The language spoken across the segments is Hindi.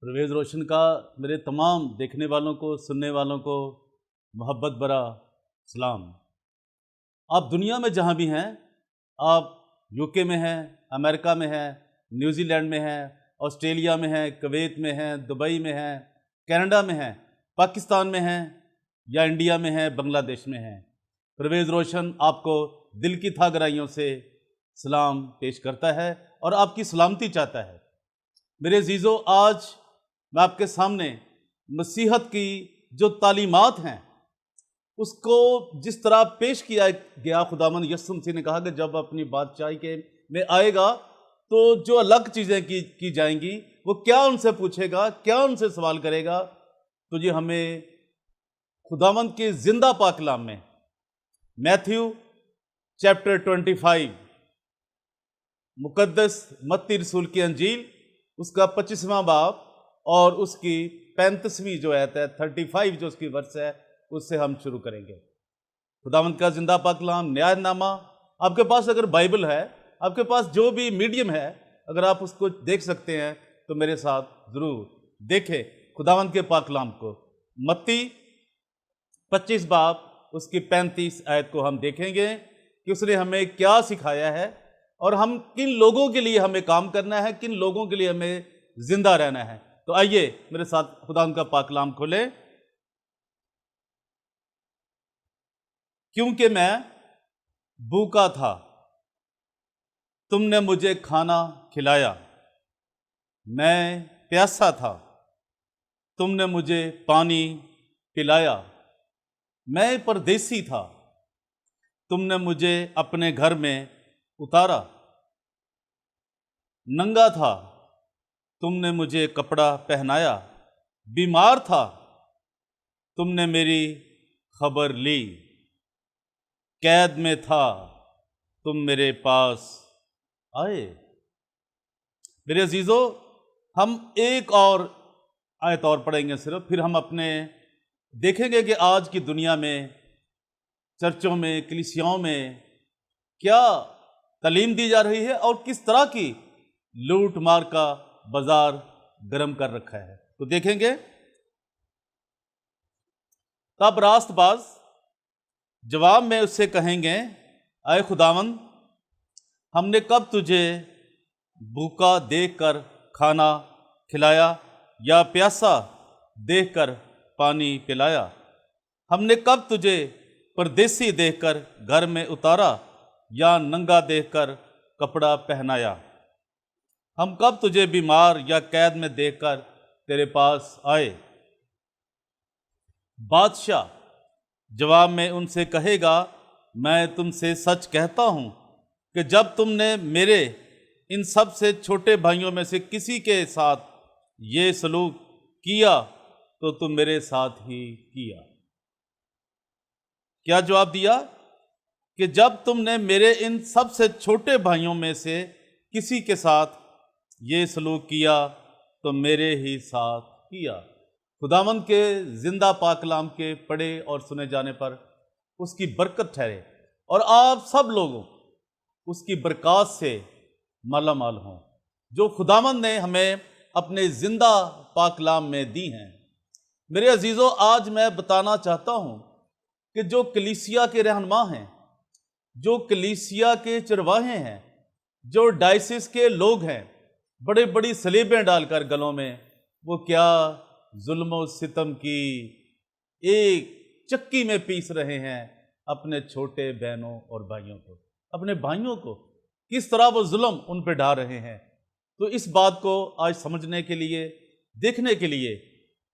परवेज़ रोशन का मेरे तमाम देखने वालों को, सुनने वालों को मोहब्बत भरा सलाम। आप दुनिया में जहाँ भी हैं, आप यूके में हैं, अमेरिका में हैं, न्यूज़ीलैंड में हैं, ऑस्ट्रेलिया में हैं, कुवैत में हैं, दुबई में हैं, कनाडा में हैं, पाकिस्तान में हैं या इंडिया में हैं, बांग्लादेश में हैं, परवेज़ रोशन आपको दिल की था गहराइयों से सलाम पेश करता है और आपकी सलामती चाहता है। मेरे अजीज़ों, आज मैं आपके सामने मसीहत की जो तालीमात हैं उसको जिस तरह पेश किया गया, खुदावंद यीशु मसीह ने कहा कि जब अपनी बादशाही के में आएगा तो जो अलग चीज़ें की जाएंगी वो क्या उनसे पूछेगा, क्या उनसे सवाल करेगा। तो ये हमें खुदावंद के जिंदा पाक कलाम में मैथ्यू चैप्टर 25 मुकद्दस मत्ती रसूल की अंजील उसका 25वां बाब और उसकी 35वीं जो आयत है 35 जो उसकी वर्ष है उससे हम शुरू करेंगे। खुदावंद का जिंदा पाक कलाम न्यायनामा। आपके पास अगर बाइबल है, आपके पास जो भी मीडियम है, अगर आप उसको देख सकते हैं तो मेरे साथ ज़रूर देखें खुदावंद के पाक कलाम को। मत्ती 25 बाब उसकी 35 आयत को हम देखेंगे कि उसने हमें क्या सिखाया है और हम किन लोगों के लिए हमें काम करना है, किन लोगों के लिए हमें जिंदा रहना है। तो आइए मेरे साथ खुदावंद का पाक कलाम खोलें। क्योंकि मैं भूखा था, तुमने मुझे खाना खिलाया, मैं प्यासा था, तुमने मुझे पानी पिलाया, मैं परदेसी था, तुमने मुझे अपने घर में उतारा, नंगा था, तुमने मुझे कपड़ा पहनाया, बीमार था, तुमने मेरी खबर ली, कैद में था, तुम मेरे पास आए। मेरे अजीजों, हम एक और आयत और पढ़ेंगे सिर्फ, फिर हम अपने देखेंगे कि आज की दुनिया में चर्चों में, कलीसियाओं में क्या तालीम दी जा रही है और किस तरह की लूट मार का बाजार गर्म कर रखा है। तो देखेंगे। तब रास्तबाज जवाब में उससे कहेंगे, आए खुदावंद, हमने कब तुझे भूखा देखकर खाना खिलाया या प्यासा देखकर पानी पिलाया? हमने कब तुझे परदेसी देखकर घर में उतारा या नंगा देखकर कपड़ा पहनाया? हम कब तुझे बीमार या कैद में देखकर तेरे पास आए? बादशाह जवाब में उनसे कहेगा, मैं तुमसे सच कहता हूं कि जब तुमने मेरे इन सब से छोटे भाइयों में से किसी के साथ ये सलूक किया तो तुम मेरे साथ ही किया। क्या जवाब दिया? कि जब तुमने मेरे इन सब से छोटे भाइयों में से किसी के साथ ये सलूक किया तो मेरे ही साथ किया। खुदावंद के जिंदा पाक कलाम के पढ़े और सुने जाने पर उसकी बरकत ठहरे और आप सब लोगों उसकी बरकत से मालामाल हों जो खुदावंद ने हमें अपने जिंदा पाक कलाम में दी हैं। मेरे अजीज़ों, आज मैं बताना चाहता हूं कि जो कलीसिया के रहनुमा हैं, जो कलीसिया के चरवाहे हैं, जो डायसिस के लोग हैं, बड़े बड़ी सलेबें डालकर गलों में वो क्या जुल्म सितम की एक चक्की में पीस रहे हैं अपने छोटे बहनों और भाइयों को, अपने भाइयों को किस तरह वो जुल्म उन पे ढा रहे हैं। तो इस बात को आज समझने के लिए, देखने के लिए,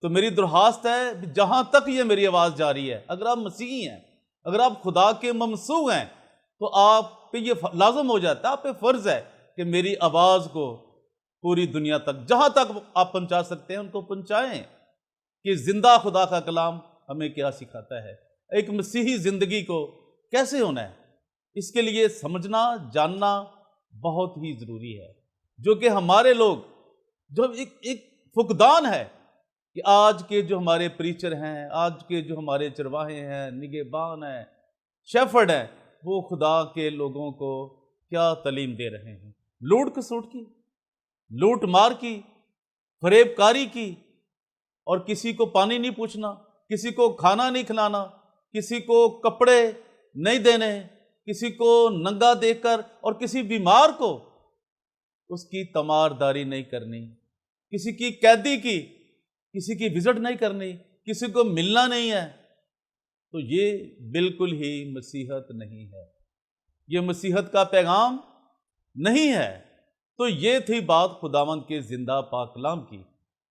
तो मेरी दरख्वास्त है, जहां तक ये मेरी आवाज़ जा रही है, अगर आप मसीही हैं, अगर आप खुदा के ममसूह हैं, तो आप पे ये लाजम हो जाता है, आप पे फ़र्ज़ है कि मेरी आवाज़ को पूरी दुनिया तक, जहां तक आप पहुंचा सकते हैं, उनको पहुंचाएं कि जिंदा खुदा का कलाम हमें क्या सिखाता है, एक मसीही ज़िंदगी को कैसे होना है। इसके लिए समझना, जानना बहुत ही ज़रूरी है, जो कि हमारे लोग, जो एक फुकदान है कि आज के जो हमारे प्रीचर हैं, आज के जो हमारे चरवाहे हैं, निगहबान हैं, शेफर्ड हैं, वो खुदा के लोगों को क्या तालीम दे रहे हैं। लूट खसूट की, लूट मार की, फरेबकारी की और किसी को पानी नहीं पूछना, किसी को खाना नहीं खिलाना, किसी को कपड़े नहीं देने, किसी को नंगा देखकर और किसी बीमार को उसकी तमारदारी नहीं करनी, किसी की कैदी की किसी की विजिट नहीं करनी, किसी को मिलना नहीं है, तो ये बिल्कुल ही मसीहत नहीं है, ये मसीहत का पैगाम नहीं है। तो ये थी बात खुदावंद के जिंदा पाक कलाम की।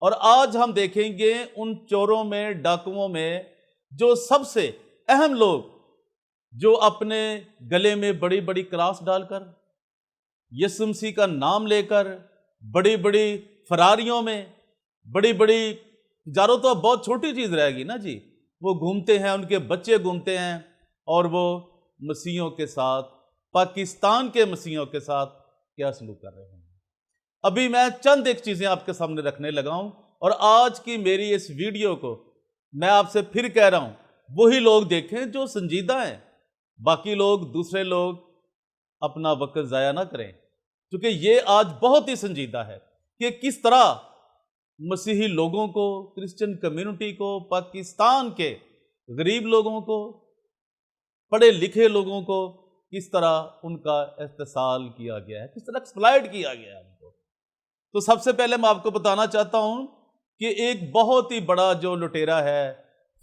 और आज हम देखेंगे उन चोरों में, डाकुओं में, जो सबसे अहम लोग, जो अपने गले में बड़ी बड़ी क्रास डालकर, यीशु मसीह का नाम लेकर, बड़ी बड़ी फरारियों में, बड़ी बड़ी जारो, तो अब बहुत छोटी चीज रहेगी ना जी, वो घूमते हैं, उनके बच्चे घूमते हैं और वो मसीहों के साथ, पाकिस्तान के मसीहों के साथ क्या सलूक कर रहे हैं। अभी मैं चंद एक चीजें आपके सामने रखने लगा हूं, और आज की मेरी इस वीडियो को मैं आपसे फिर कह रहा हूं, वही लोग देखें जो संजीदा हैं, बाकी लोग, दूसरे लोग अपना वक्त जाया ना करें, क्योंकि ये आज बहुत ही संजीदा है कि किस तरह मसीही लोगों को, क्रिश्चियन कम्युनिटी को, पाकिस्तान के गरीब लोगों को, पढ़े लिखे लोगों को किस तरह उनका इस्तेसाल किया गया है, किस तरह एक्सप्लॉइट किया गया है उनको। तो सबसे पहले मैं आपको बताना चाहता हूं कि एक बहुत ही बड़ा जो लुटेरा है,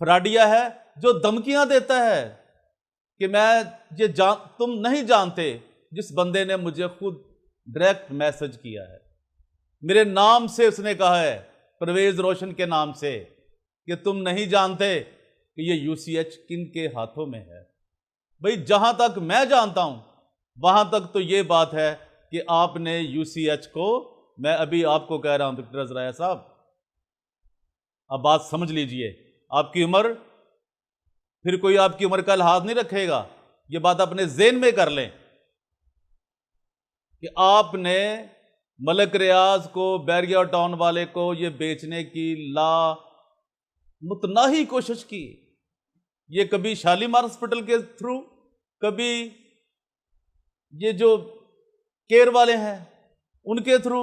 फ्राडिया है, जो धमकियां देता है कि तुम नहीं जानते, जिस बंदे ने मुझे खुद डायरेक्ट मैसेज किया है, मेरे नाम से उसने कहा है, परवेज रोशन के नाम से, कि तुम नहीं जानते कि ये यूसीएच किन के हाथों में है। भाई जहां तक मैं जानता हूं वहां तक तो ये बात है कि आपने यूसीएच को, मैं अभी आपको कह रहा हूं विक्टर अजराया साहब, अब बात समझ लीजिए, आपकी उम्र, फिर कोई आपकी उम्र का लिहाज नहीं रखेगा, ये बात अपने ज़हन में कर लें कि आपने मलक रियाज को, बैरिया टाउन वाले को ये बेचने की मुतनाही कोशिश की। ये कभी शालीमार हॉस्पिटल के थ्रू, कभी ये जो केयर वाले हैं उनके थ्रू,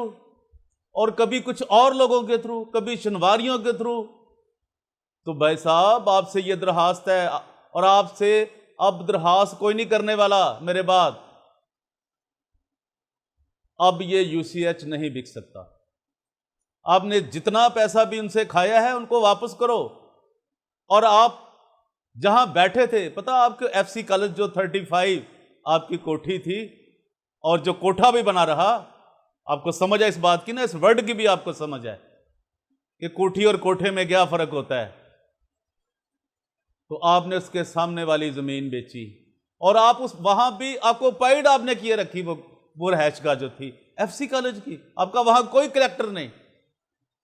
और कभी कुछ और लोगों के थ्रू, कभी शनवारियों के थ्रू। तो भाई साहब आपसे ये दरखास्त है, और आपसे अब दरखास्त कोई नहीं करने वाला मेरे बाद, अब ये यूसीएच नहीं बिक सकता। आपने जितना पैसा भी उनसे खाया है उनको वापस करो। और आप जहां बैठे थे, पता आपके एफसी कॉलेज जो 35 आपकी कोठी थी, और जो कोठा भी बना रहा, आपको समझ है इस बात की ना, इस वर्ड की भी आपको समझ है कि कोठी और कोठे में क्या फर्क होता है। तो आपने उसके सामने वाली जमीन बेची, और आप वहां भी ऑक्युपाइड आपने किए रखी, वो रहायश का जो थी एफसी कॉलेज की, आपका वहां कोई कलेक्टर नहीं।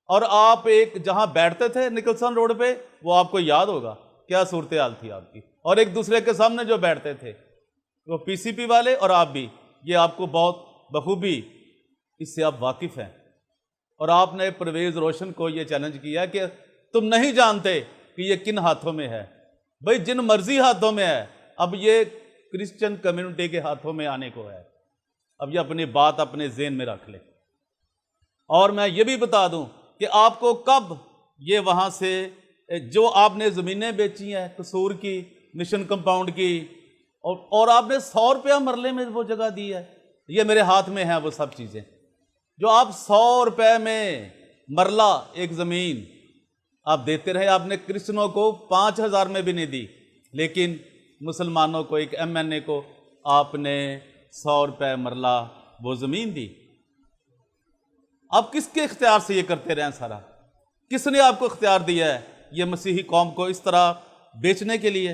और आप एक जहां बैठते थे निकलसन रोड पे, वो आपको याद होगा क्या सूरत हाल थी आपकी, और एक दूसरे के सामने जो बैठते थे वो पीसीपी वाले और आप भी, ये आपको बहुत बखूबी इससे आप वाकिफ हैं। और आपने परवेज रोशन को ये चैलेंज किया कि तुम नहीं जानते कि ये किन हाथों में है। भाई जिन मर्जी हाथों में है, अब ये क्रिश्चियन कम्युनिटी के हाथों में आने को है। अब ये अपनी बात अपने ज़हन में रख ले। और मैं ये भी बता दूं कि आपको कब ये वहां से जो आपने ज़मीनें बेची हैं कसूर की, मिशन कंपाउंड की, और आपने 100 रुपया मरले में वो जगह दी है, ये मेरे हाथ में है वो सब चीज़ें, जो आप 100 रुपये में मरला एक ज़मीन आप देते रहे। आपने क्रिश्चनों को 5000 में भी नहीं दी, लेकिन मुसलमानों को, एक एमएनए को आपने 100 रुपये मरला वो ज़मीन दी। आप किसके इख्तियार से ये करते रहे सारा? किसने आपको इख्तियार दिया है ये मसीही कौम को इस तरह बेचने के लिए?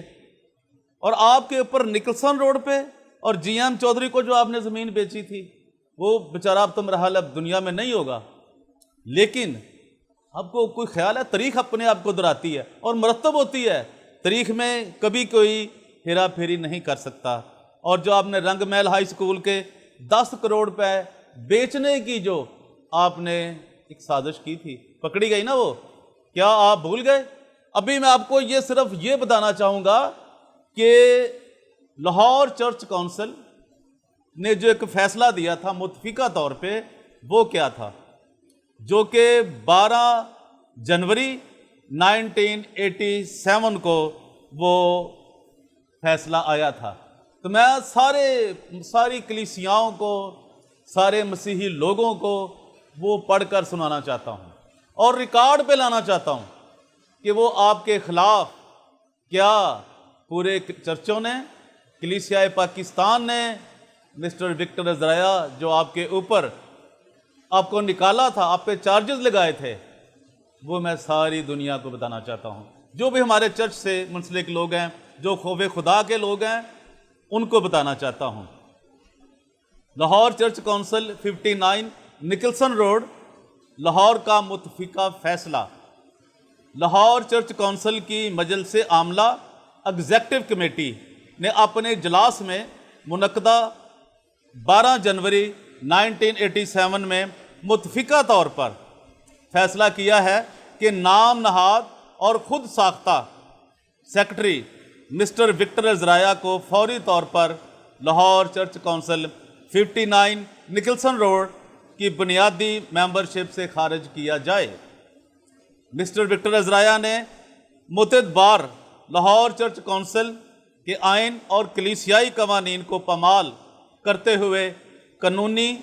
और आपके ऊपर निकलसन रोड पे और जीएम चौधरी को जो आपने ज़मीन बेची थी, वो बेचारा अब तो मेरा हाल अब दुनिया में नहीं होगा, लेकिन आपको कोई ख्याल है, तारीख अपने आप को दोहराती है और मरतब होती है, तारीख में कभी कोई हेरा फेरी नहीं कर सकता। और जो आपने रंग महल हाई स्कूल के 10 करोड़ रुपए बेचने की जो आपने एक साजिश की थी, पकड़ी गई ना वो, क्या आप भूल गए? अभी मैं आपको ये सिर्फ ये बताना चाहूँगा कि लाहौर चर्च काउंसिल ने जो एक फैसला दिया था मुतफिका तौर पे, वो क्या था? जो कि 12 जनवरी 1987 को वो फैसला आया था। तो मैं सारी कलीसियाओं को, सारे मसीही लोगों को वो पढ़कर सुनाना चाहता हूँ और रिकॉर्ड पे लाना चाहता हूँ कि वो आपके खिलाफ क्या पूरे चर्चों ने, कलीसिया पाकिस्तान ने, मिस्टर विक्टर अज़राया जो आपके ऊपर आपको निकाला था, आप पे चार्जेस लगाए थे, वो मैं सारी दुनिया को बताना चाहता हूँ। जो भी हमारे चर्च से मुंसलिक लोग हैं, जो खौफ खुदा के लोग हैं, उनको बताना चाहता हूँ। Lahore church council 59 Nicholson road, Lahore का मुतफिका फैसला। लाहौर चर्च काउंसिल की मजलिस आमला एग्जेक्टिव कमेटी ने अपने इजलास में मुनक्दा 12 जनवरी 1987 में मुतफिका तौर पर फैसला किया है कि नाम नहाद और खुद साख्ता सेक्रेटरी मिस्टर विक्टर अज़राया को फौरी तौर पर Lahore church council 59 Nicholson road की बुनियादी मेंबरशिप से खारिज किया जाए। मिस्टर विक्टर अज़राया ने मुतअद्दिद बार लाहौर चर्च काउंसिल के आइन और कलीसियाई कवानीन को पामाल करते हुए कानूनी,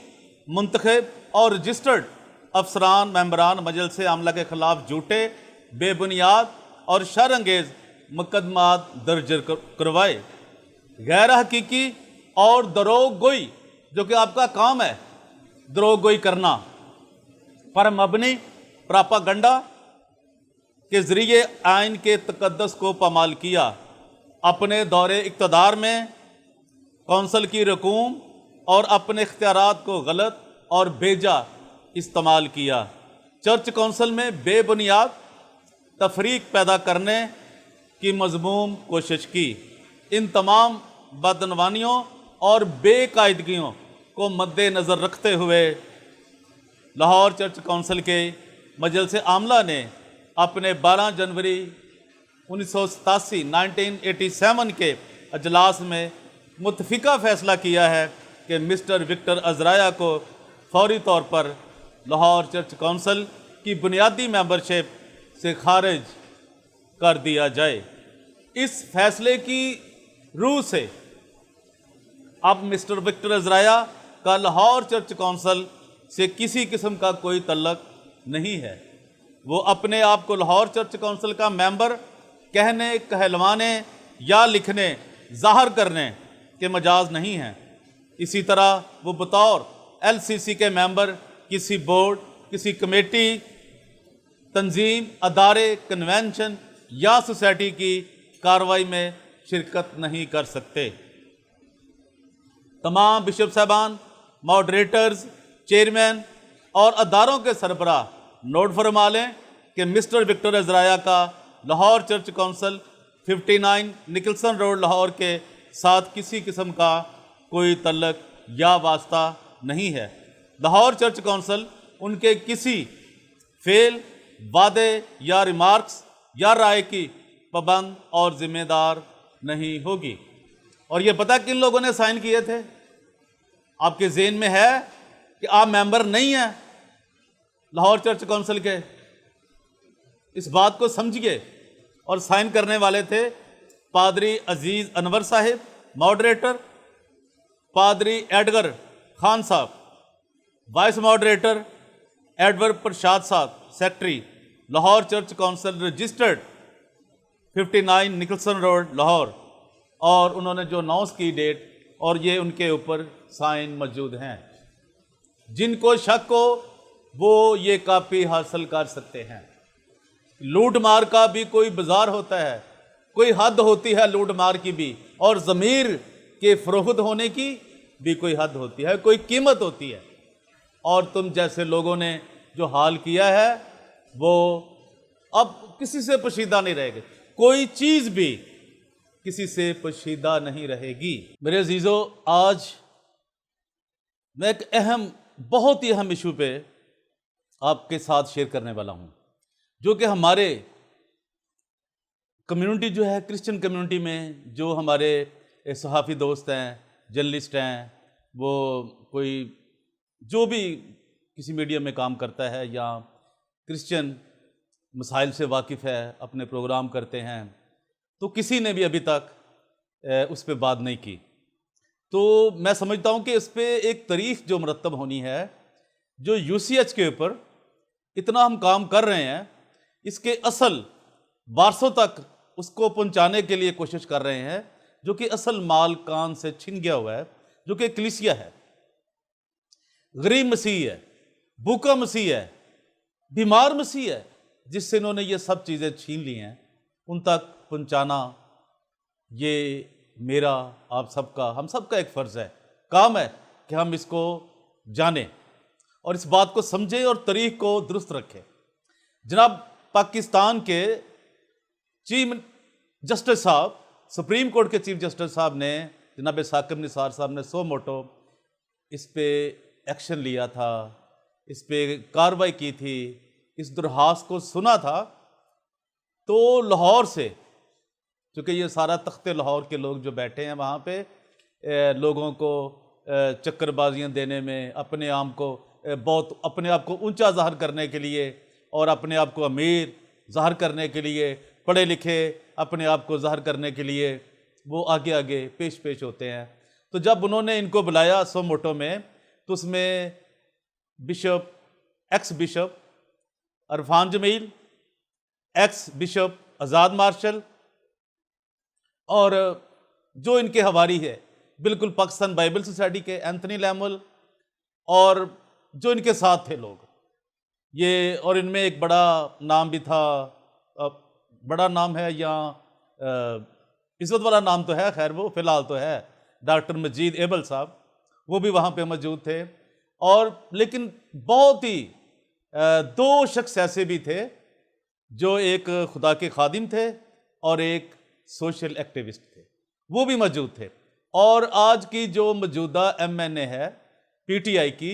मुंतखब और रजिस्टर्ड अफसरान मेंबरान मजलिस आमला के खिलाफ झूठे, बेबुनियाद और शरअंगेज मुकदमात दर्ज करवाए। गैर हकीकी और दरोग गोई, जो कि आपका काम है, दरोग गोई करना, पर मबनी प्रोपागंडा के जरिए आइन के तकद्दस को पामाल किया। अपने दौरे इक़्तिदार में कौंसल की रकूम और अपने इख्तियारात को गलत और बेजा इस्तेमाल किया। चर्च कौंसल में बेबुनियाद तफरीक पैदा करने की मज़मूम कोशिश की। इन तमाम बदनवानियों और बेकायदगियों को मद्देनज़र रखते हुए लाहौर चर्च काउंसिल के मजलिस आमला ने अपने 12 जनवरी 1987 के अजलास में मुतफिका फैसला किया है कि मिस्टर विक्टर अज़राया को फौरी तौर पर लाहौर चर्च काउंसिल की बुनियादी मेंबरशिप से खारिज कर दिया जाए। इस फैसले की रूह से अब मिस्टर विक्टर अज़राया का लाहौर चर्च काउंसिल से किसी किस्म का कोई तल्लक नहीं है। वो अपने आप को लाहौर चर्च काउंसिल का मेंबर कहने, कहलवाने या लिखने, जाहिर करने के मजाज नहीं हैं। इसी तरह वो बतौर LCC के मेंबर किसी बोर्ड, किसी कमेटी, तंजीम, अदारे, कन्वेंशन या सोसाइटी की कार्रवाई में शिरकत नहीं कर सकते। तमाम बिशप साहबान, मॉडरेटर्स, चेयरमैन और अदारों के सरबराह नोट फरमा लें कि मिस्टर विक्टर अज़राया का Lahore church council 59 Nicholson road Lahore के साथ किसी किस्म का कोई तल्लक या वास्ता नहीं है। लाहौर चर्च काउंसिल उनके किसी फेल, वादे या रिमार्क्स या राय की पाबंद और जिम्मेदार नहीं होगी। और ये पता किन लोगों ने साइन किए थे? आपके ज़हन में है कि आप मेंबर नहीं हैं लाहौर चर्च काउंसिल के? इस बात को समझिए। और साइन करने वाले थे पादरी अजीज़ अनवर साहिब मॉडरेटर, पादरी Edgar Khan sahab vice moderator, Edward Prasad sahab secretary, Lahore church council registered 59 Nicholson road Lahore. और उन्होंने जो अनाउंस की डेट और ये उनके ऊपर साइन मौजूद हैं। जिनको शक हो वो ये कापी हासिल कर सकते हैं। लूट मार का भी कोई बाजार होता है, कोई हद होती है लूट मार की भी, और ज़मीर के फरोख्त होने की भी कोई हद होती है, कोई कीमत होती है। और तुम जैसे लोगों ने जो हाल किया है वो अब किसी से पोशीदा नहीं रहेगा। कोई चीज़ भी किसी से पोशीदा नहीं रहेगी। मेरे अजीज़ों, आज मैं एक बहुत ही अहम इशू पे आपके साथ शेयर करने वाला हूँ, जो कि हमारे कम्युनिटी जो है, क्रिश्चियन कम्युनिटी में जो हमारे सहाफ़ी दोस्त हैं, जर्नलिस्ट हैं, वो कोई जो भी किसी मीडिया में काम करता है या क्रिश्चियन मसाइल से वाकिफ़ है, अपने प्रोग्राम करते हैं, तो किसी ने भी अभी तक उस पर बात नहीं की। तो मैं समझता हूँ कि इस पर एक तारीख जो मरतब होनी है, जो यूसीएच के ऊपर इतना हम काम कर रहे हैं, इसके असल वारसों तक उसको पहुंचाने के लिए कोशिश कर रहे हैं, जो कि असल माल कान से छिन गया हुआ है, जो कि कलीसिया है, गरीब मसीह है, भूखा मसीह है, बीमार मसीह है, जिससे इन्होंने ये सब चीज़ें छीन ली हैं, उन तक पहुंचाना ये मेरा, आप सबका, हम सबका एक फ़र्ज़ है, काम है कि हम इसको जानें और इस बात को समझें और तरीक़ को दुरुस्त रखें। जनाब पाकिस्तान के चीफ जस्टिस साहब, सुप्रीम कोर्ट के चीफ जस्टिस साहब ने, जनाब साकिब निसार साहब ने सो मोटो इस पे एक्शन लिया था, इस पे कार्रवाई की थी, इस दरख्वास्त को सुना था। तो लाहौर से, चूँकि ये सारा तख्ते लाहौर के लोग जो बैठे हैं वहाँ पे, लोगों को चक्करबाजियाँ देने में, अपने आप को बहुत अपने आप को ऊंचा ज़ाहिर करने के लिए और अपने आप को अमीर ज़ाहिर करने के लिए, पढ़े लिखे अपने आप को ज़ाहिर करने के लिए वो आगे आगे पेश होते हैं। तो जब उन्होंने इनको बुलाया सो मोटो में, तो उसमें bishop, ex bishop Arfan Jameel, ex bishop Azad Marshall और जो इनके हवारी है बिल्कुल पाकिस्तान बाइबल सोसाइटी के एंथनी लैमुअल और जो इनके साथ थे लोग ये, और इनमें एक बड़ा नाम भी था, बड़ा नाम है या इज़्ज़त वाला नाम तो है, खैर वो फ़िलहाल तो है, डॉक्टर मजीद एबल साहब, वो भी वहाँ पे मौजूद थे। और लेकिन बहुत ही दो शख्स ऐसे भी थे जो एक खुदा के खादिम थे और एक सोशल एक्टिविस्ट थे, वो भी मौजूद थे। और आज की जो मौजूदा एमएनए है पीटीआई की,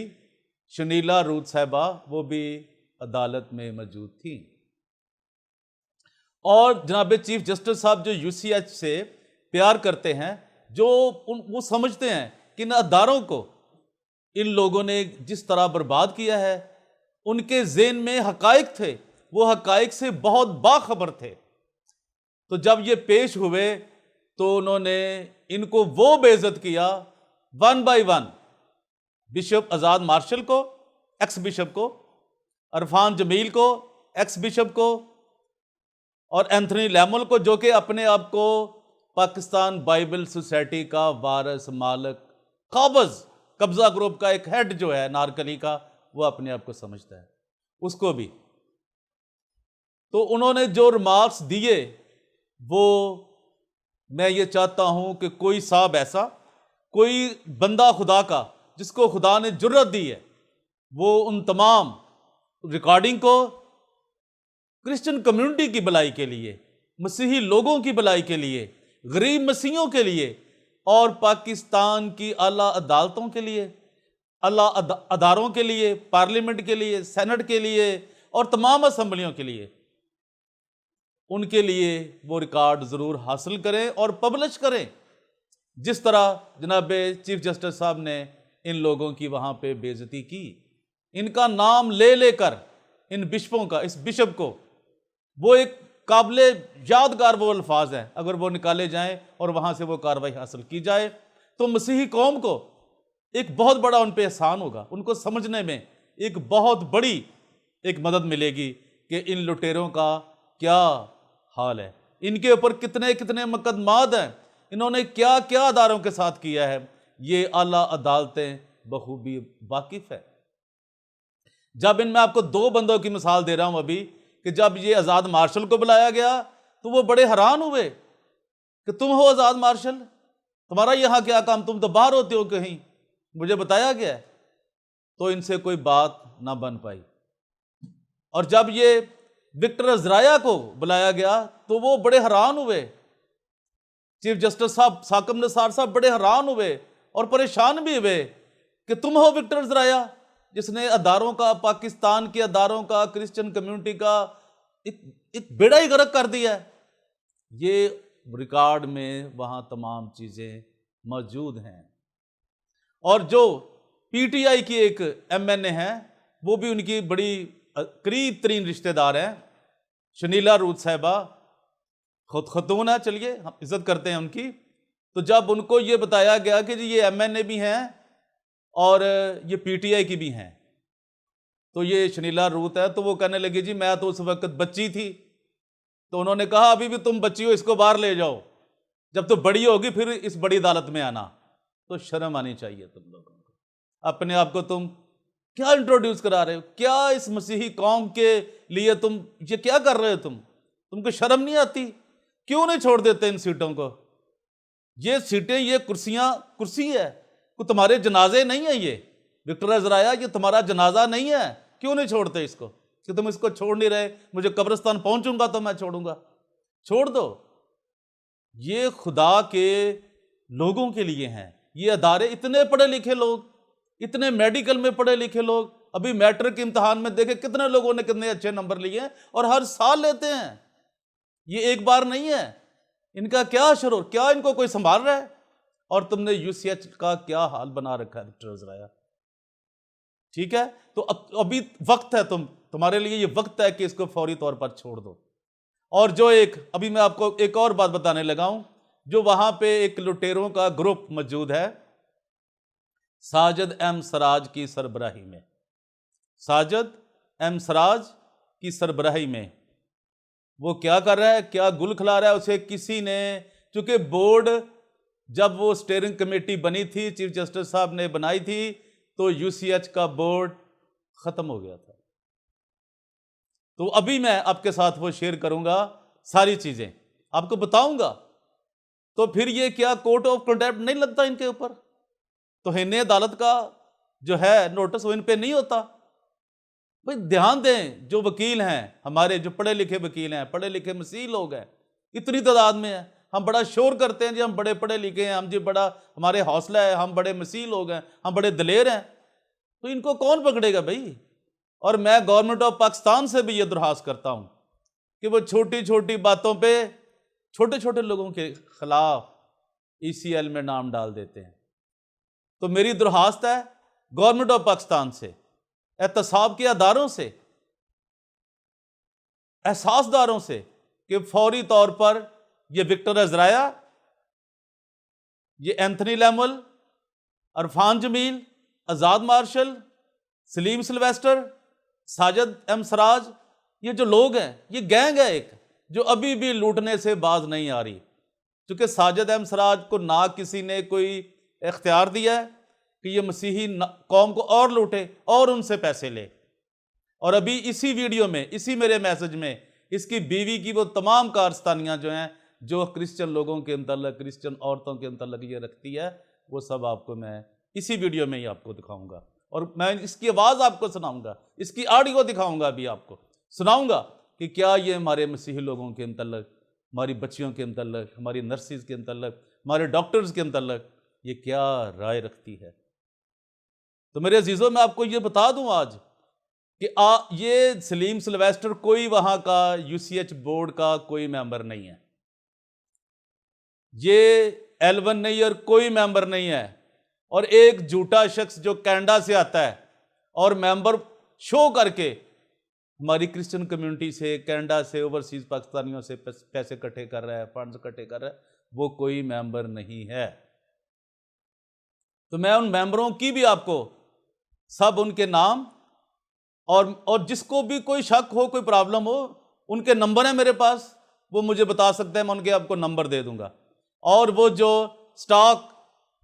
शनीला रूद साहिबा, वो भी अदालत में मौजूद थी। और जनाब चीफ जस्टिस साहब जो यूसीएच से प्यार करते हैं, जो वो समझते हैं कि इन अदारों को इन लोगों ने जिस तरह बर्बाद किया है, उनके ज़हन में हकाइक थे, वो हकाइक से बहुत बाखबर थे। तो जब ये पेश हुए तो उन्होंने इनको वो बेइज्जत किया one by one, bishop Azad Marshall को, एक्स बिशप को, अरफान जमील को, एक्स बिशप को, और एंथनी लैमुअल को, जो कि अपने आप को पाकिस्तान बाइबल सोसाइटी का वारिस, मालिक, काबज़, कब्ज़ा ग्रुप का एक हेड जो है नारकली का, वो अपने आप को समझता है, उसको भी। तो उन्होंने जो रिमार्क्स दिए, वो मैं ये चाहता हूं कि कोई साहब ऐसा, कोई बंदा खुदा का जिसको खुदा ने जुर्रत दी है, वो उन तमाम रिकॉर्डिंग को क्रिश्चियन कम्युनिटी की भलाई के लिए, मसीही लोगों की भलाई के लिए, गरीब मसीहियों के लिए और पाकिस्तान की आला अदालतों के लिए, आला अदारों के लिए, पार्लियामेंट के लिए, सेनेट के लिए और तमाम असम्बलियों के लिए, उनके लिए वो रिकॉर्ड ज़रूर हासिल करें और पब्लिश करें। जिस तरह जनाब चीफ जस्टिस साहब ने इन लोगों की वहाँ पे बेइज्जती की, इनका नाम ले लेकर इन बिशपों का, इस बिशप को, वो एक काबिले यादगार वो अल्फाज हैं, अगर वो निकाले जाएं और वहाँ से वो कार्रवाई हासिल की जाए तो मसीही कौम को एक बहुत बड़ा उन पे एहसान होगा, उनको समझने में एक बहुत बड़ी एक मदद मिलेगी कि इन लुटेरों का क्या हाल है, इनके ऊपर कितने कितने मुकदमात हैं, इन्होंने क्या क्या अदारों के साथ किया है, ये आला अदालतें बखूबी वाकिफ है। जब इनमें आपको दो बंदों की मिसाल दे रहा हूं अभी, कि जब ये आज़ाद मार्शल को बुलाया गया तो वो बड़े हैरान हुए कि तुम हो आज़ाद मार्शल, तुम्हारा यहाँ क्या काम, तुम तो बाहर होते हो कहीं, मुझे बताया गया है। तो इनसे कोई बात ना बन पाई। और जब ये विक्टर अजराया को बुलाया गया तो वो बड़े हैरान हुए, चीफ जस्टिस साहब साकिब निसार साहब बड़े हैरान हुए और परेशान भी हुए कि तुम हो विक्टर अजराया जिसने अदारों का, पाकिस्तान के अदारों का, क्रिश्चियन कम्युनिटी का एक बेड़ा ही गर्क कर दिया है। ये रिकॉर्ड में वहाँ तमाम चीज़ें मौजूद हैं। और जो पीटीआई की एक एमएनए है वो भी उनकी बड़ी करीब तरीन रिश्तेदार हैं, शनीला रूथ साहिबा, खुद खतून है, चलिए हम इज्जत करते हैं उनकी। तो जब उनको ये बताया गया कि जी ये MNA भी हैं और ये PTI की भी हैं, तो ये शनीला रूथ है, तो वो कहने लगी जी मैं तो उस वक्त बच्ची थी। तो उन्होंने कहा अभी भी तुम बच्ची हो, इसको बाहर ले जाओ, जब तो बड़ी होगी फिर इस बड़ी अदालत में आना। तो शर्म आनी चाहिए तुम लोगों को, अपने आप को तुम क्या इंट्रोड्यूस करा रहे हो, क्या इस मसीही कौम के लिए तुम ये क्या कर रहे हो, तुमको शर्म नहीं आती? क्यों नहीं छोड़ देते इन सीटों को? ये सीटें, ये कुर्सियां, कुर्सी है, को तुम्हारे जनाजे नहीं है। ये विक्टर अज़राया, ये तुम्हारा जनाजा नहीं है, क्यों नहीं छोड़ते इसको? कि तुम इसको छोड़ नहीं रहे, मुझे कब्रिस्तान पहुंचूंगा तो मैं छोड़ूंगा। छोड़ दो, ये खुदा के लोगों के लिए हैं ये अदारे। इतने पढ़े लिखे लोग, इतने मेडिकल में पढ़े लिखे लोग, अभी मैट्रिक के इम्तिहान में देखे कितने लोगों ने कितने अच्छे नंबर लिए हैं, और हर साल लेते हैं, ये एक बार नहीं है। इनका क्या असर हो, क्या इनको कोई संभाल रहा है? और तुमने UCH का क्या हाल बना रखा है विक्टर अज़राया। ठीक है, तो अभी वक्त है, तुम्हारे लिए ये वक्त है कि इसको फौरी तौर पर छोड़ दो। और जो अभी मैं आपको एक और बात बताने लगा हूं, जो वहां पे एक लुटेरों का ग्रुप मौजूद है साजिद M सराज की सरबराही में, साजिद M सराज की सरबराही में वो क्या कर रहा है, क्या गुल खिला रहा है उसे किसी ने। चूंकि बोर्ड, जब वो स्टीयरिंग कमेटी बनी थी, चीफ जस्टिस साहब ने बनाई थी, तो UCH का बोर्ड खत्म हो गया था। तो अभी मैं आपके साथ वो शेयर करूंगा, सारी चीजें आपको बताऊंगा। तो फिर ये क्या कोर्ट ऑफ कंटेम्प्ट नहीं लगता इनके ऊपर? तो हिन्ने अदालत का जो है नोटिस वो इन पे नहीं होता? भाई ध्यान दें, जो वकील हैं हमारे, जो पढ़े लिखे वकील हैं, पढ़े लिखे मसीह लोग हैं, इतनी तादाद में है। हम बड़ा शोर करते हैं जी हम बड़े पढ़े लिखे हैं, हम जी बड़ा, हमारे हौसला है, हम बड़े मसीह लोग हैं, हम बड़े दलेर हैं। तो इनको कौन पकड़ेगा भाई? और मैं गवर्नमेंट ऑफ पाकिस्तान से भी ये दरखास्त करता हूं कि वो छोटी छोटी बातों पे छोटे छोटे लोगों के खिलाफ ECL में नाम डाल देते हैं। तो मेरी दरखास्त है गवर्नमेंट ऑफ पाकिस्तान से, एहतसाब के अदारों से, एहसासदारों से, कि फौरी तौर पर ये विक्टर अज़राया, ये Anthony Lemuel, Arfan Jameel, Azad Marshall, Saleem Sylvester, Sajid M Siraj, ये जो लोग हैं, ये गैंग है एक, जो अभी भी लूटने से बाज नहीं आ रही। क्योंकि साजिद M सराज को ना किसी ने कोई इख्तियार दिया है कि ये मसीही कौम को और लूटे और उनसे पैसे ले। और अभी इसी वीडियो में, इसी मेरे मैसेज में, इसकी बीवी की वो तमाम कारस्तानियां जो हैं, जो क्रिश्चियन लोगों के अंतर्गत, क्रिश्चियन औरतों के अंतर्गत ये रखती है, वो सब आपको मैं इसी वीडियो में ही आपको दिखाऊंगा। और मैं इसकी आवाज़ आपको सुनाऊंगा, इसकी ऑडियो दिखाऊंगा, अभी आपको सुनाऊंगा कि क्या ये हमारे मसीही लोगों के अंतर्गत, हमारी बच्चियों के अंतर्गत, हमारी नर्सिस के अंतर्गत, हमारे डॉक्टर्स के अंतर्गत ये क्या राय रखती है। तो मेरे अजीज़ों, मैं आपको ये बता दूं आज कि ये सलीम सिल्वेस्टर कोई वहां का UCH बोर्ड का कोई मेंबर नहीं है, ये L1 नैयर कोई मेंबर नहीं है, और एक झूठा शख्स जो कनाडा से आता है और मेंबर शो करके हमारी क्रिश्चियन कम्युनिटी से, कनाडा से, ओवरसीज पाकिस्तानियों से पैसे इकट्ठे कर रहा है, फंड्स इकट्ठे कर रहा है, वो कोई मेंबर नहीं है। तो मैं उन मेंबरों की भी आपको सब उनके नाम और जिसको भी कोई शक हो, कोई प्रॉब्लम हो, उनके नंबर है मेरे पास, वो मुझे बता सकते हैं, मैं उनके आपको नंबर दे दूंगा। और वो जो स्टॉक,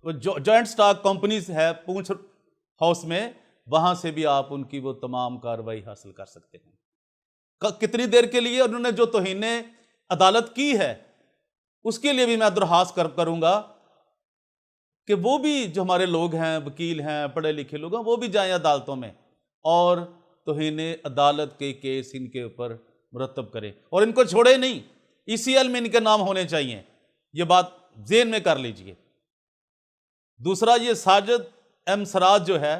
जॉइंट स्टॉक कंपनीज है पूंछ हाउस में, वहां से भी आप उनकी वो तमाम कार्रवाई हासिल कर सकते हैं। कितनी देर के लिए उन्होंने जो तौहीने अदालत की है, उसके लिए भी मैं दरखास्त करूंगा कि वो भी, जो हमारे लोग हैं, वकील हैं, पढ़े लिखे लोग हैं, वो भी जाएं अदालतों में और तौहीने अदालत के केस इनके ऊपर मुरतब करें, और इनको छोड़े नहीं। ECL में इनके नाम होने चाहिए, ये बात ज़हन में कर लीजिए। दूसरा, ये साजिद M सराज जो है,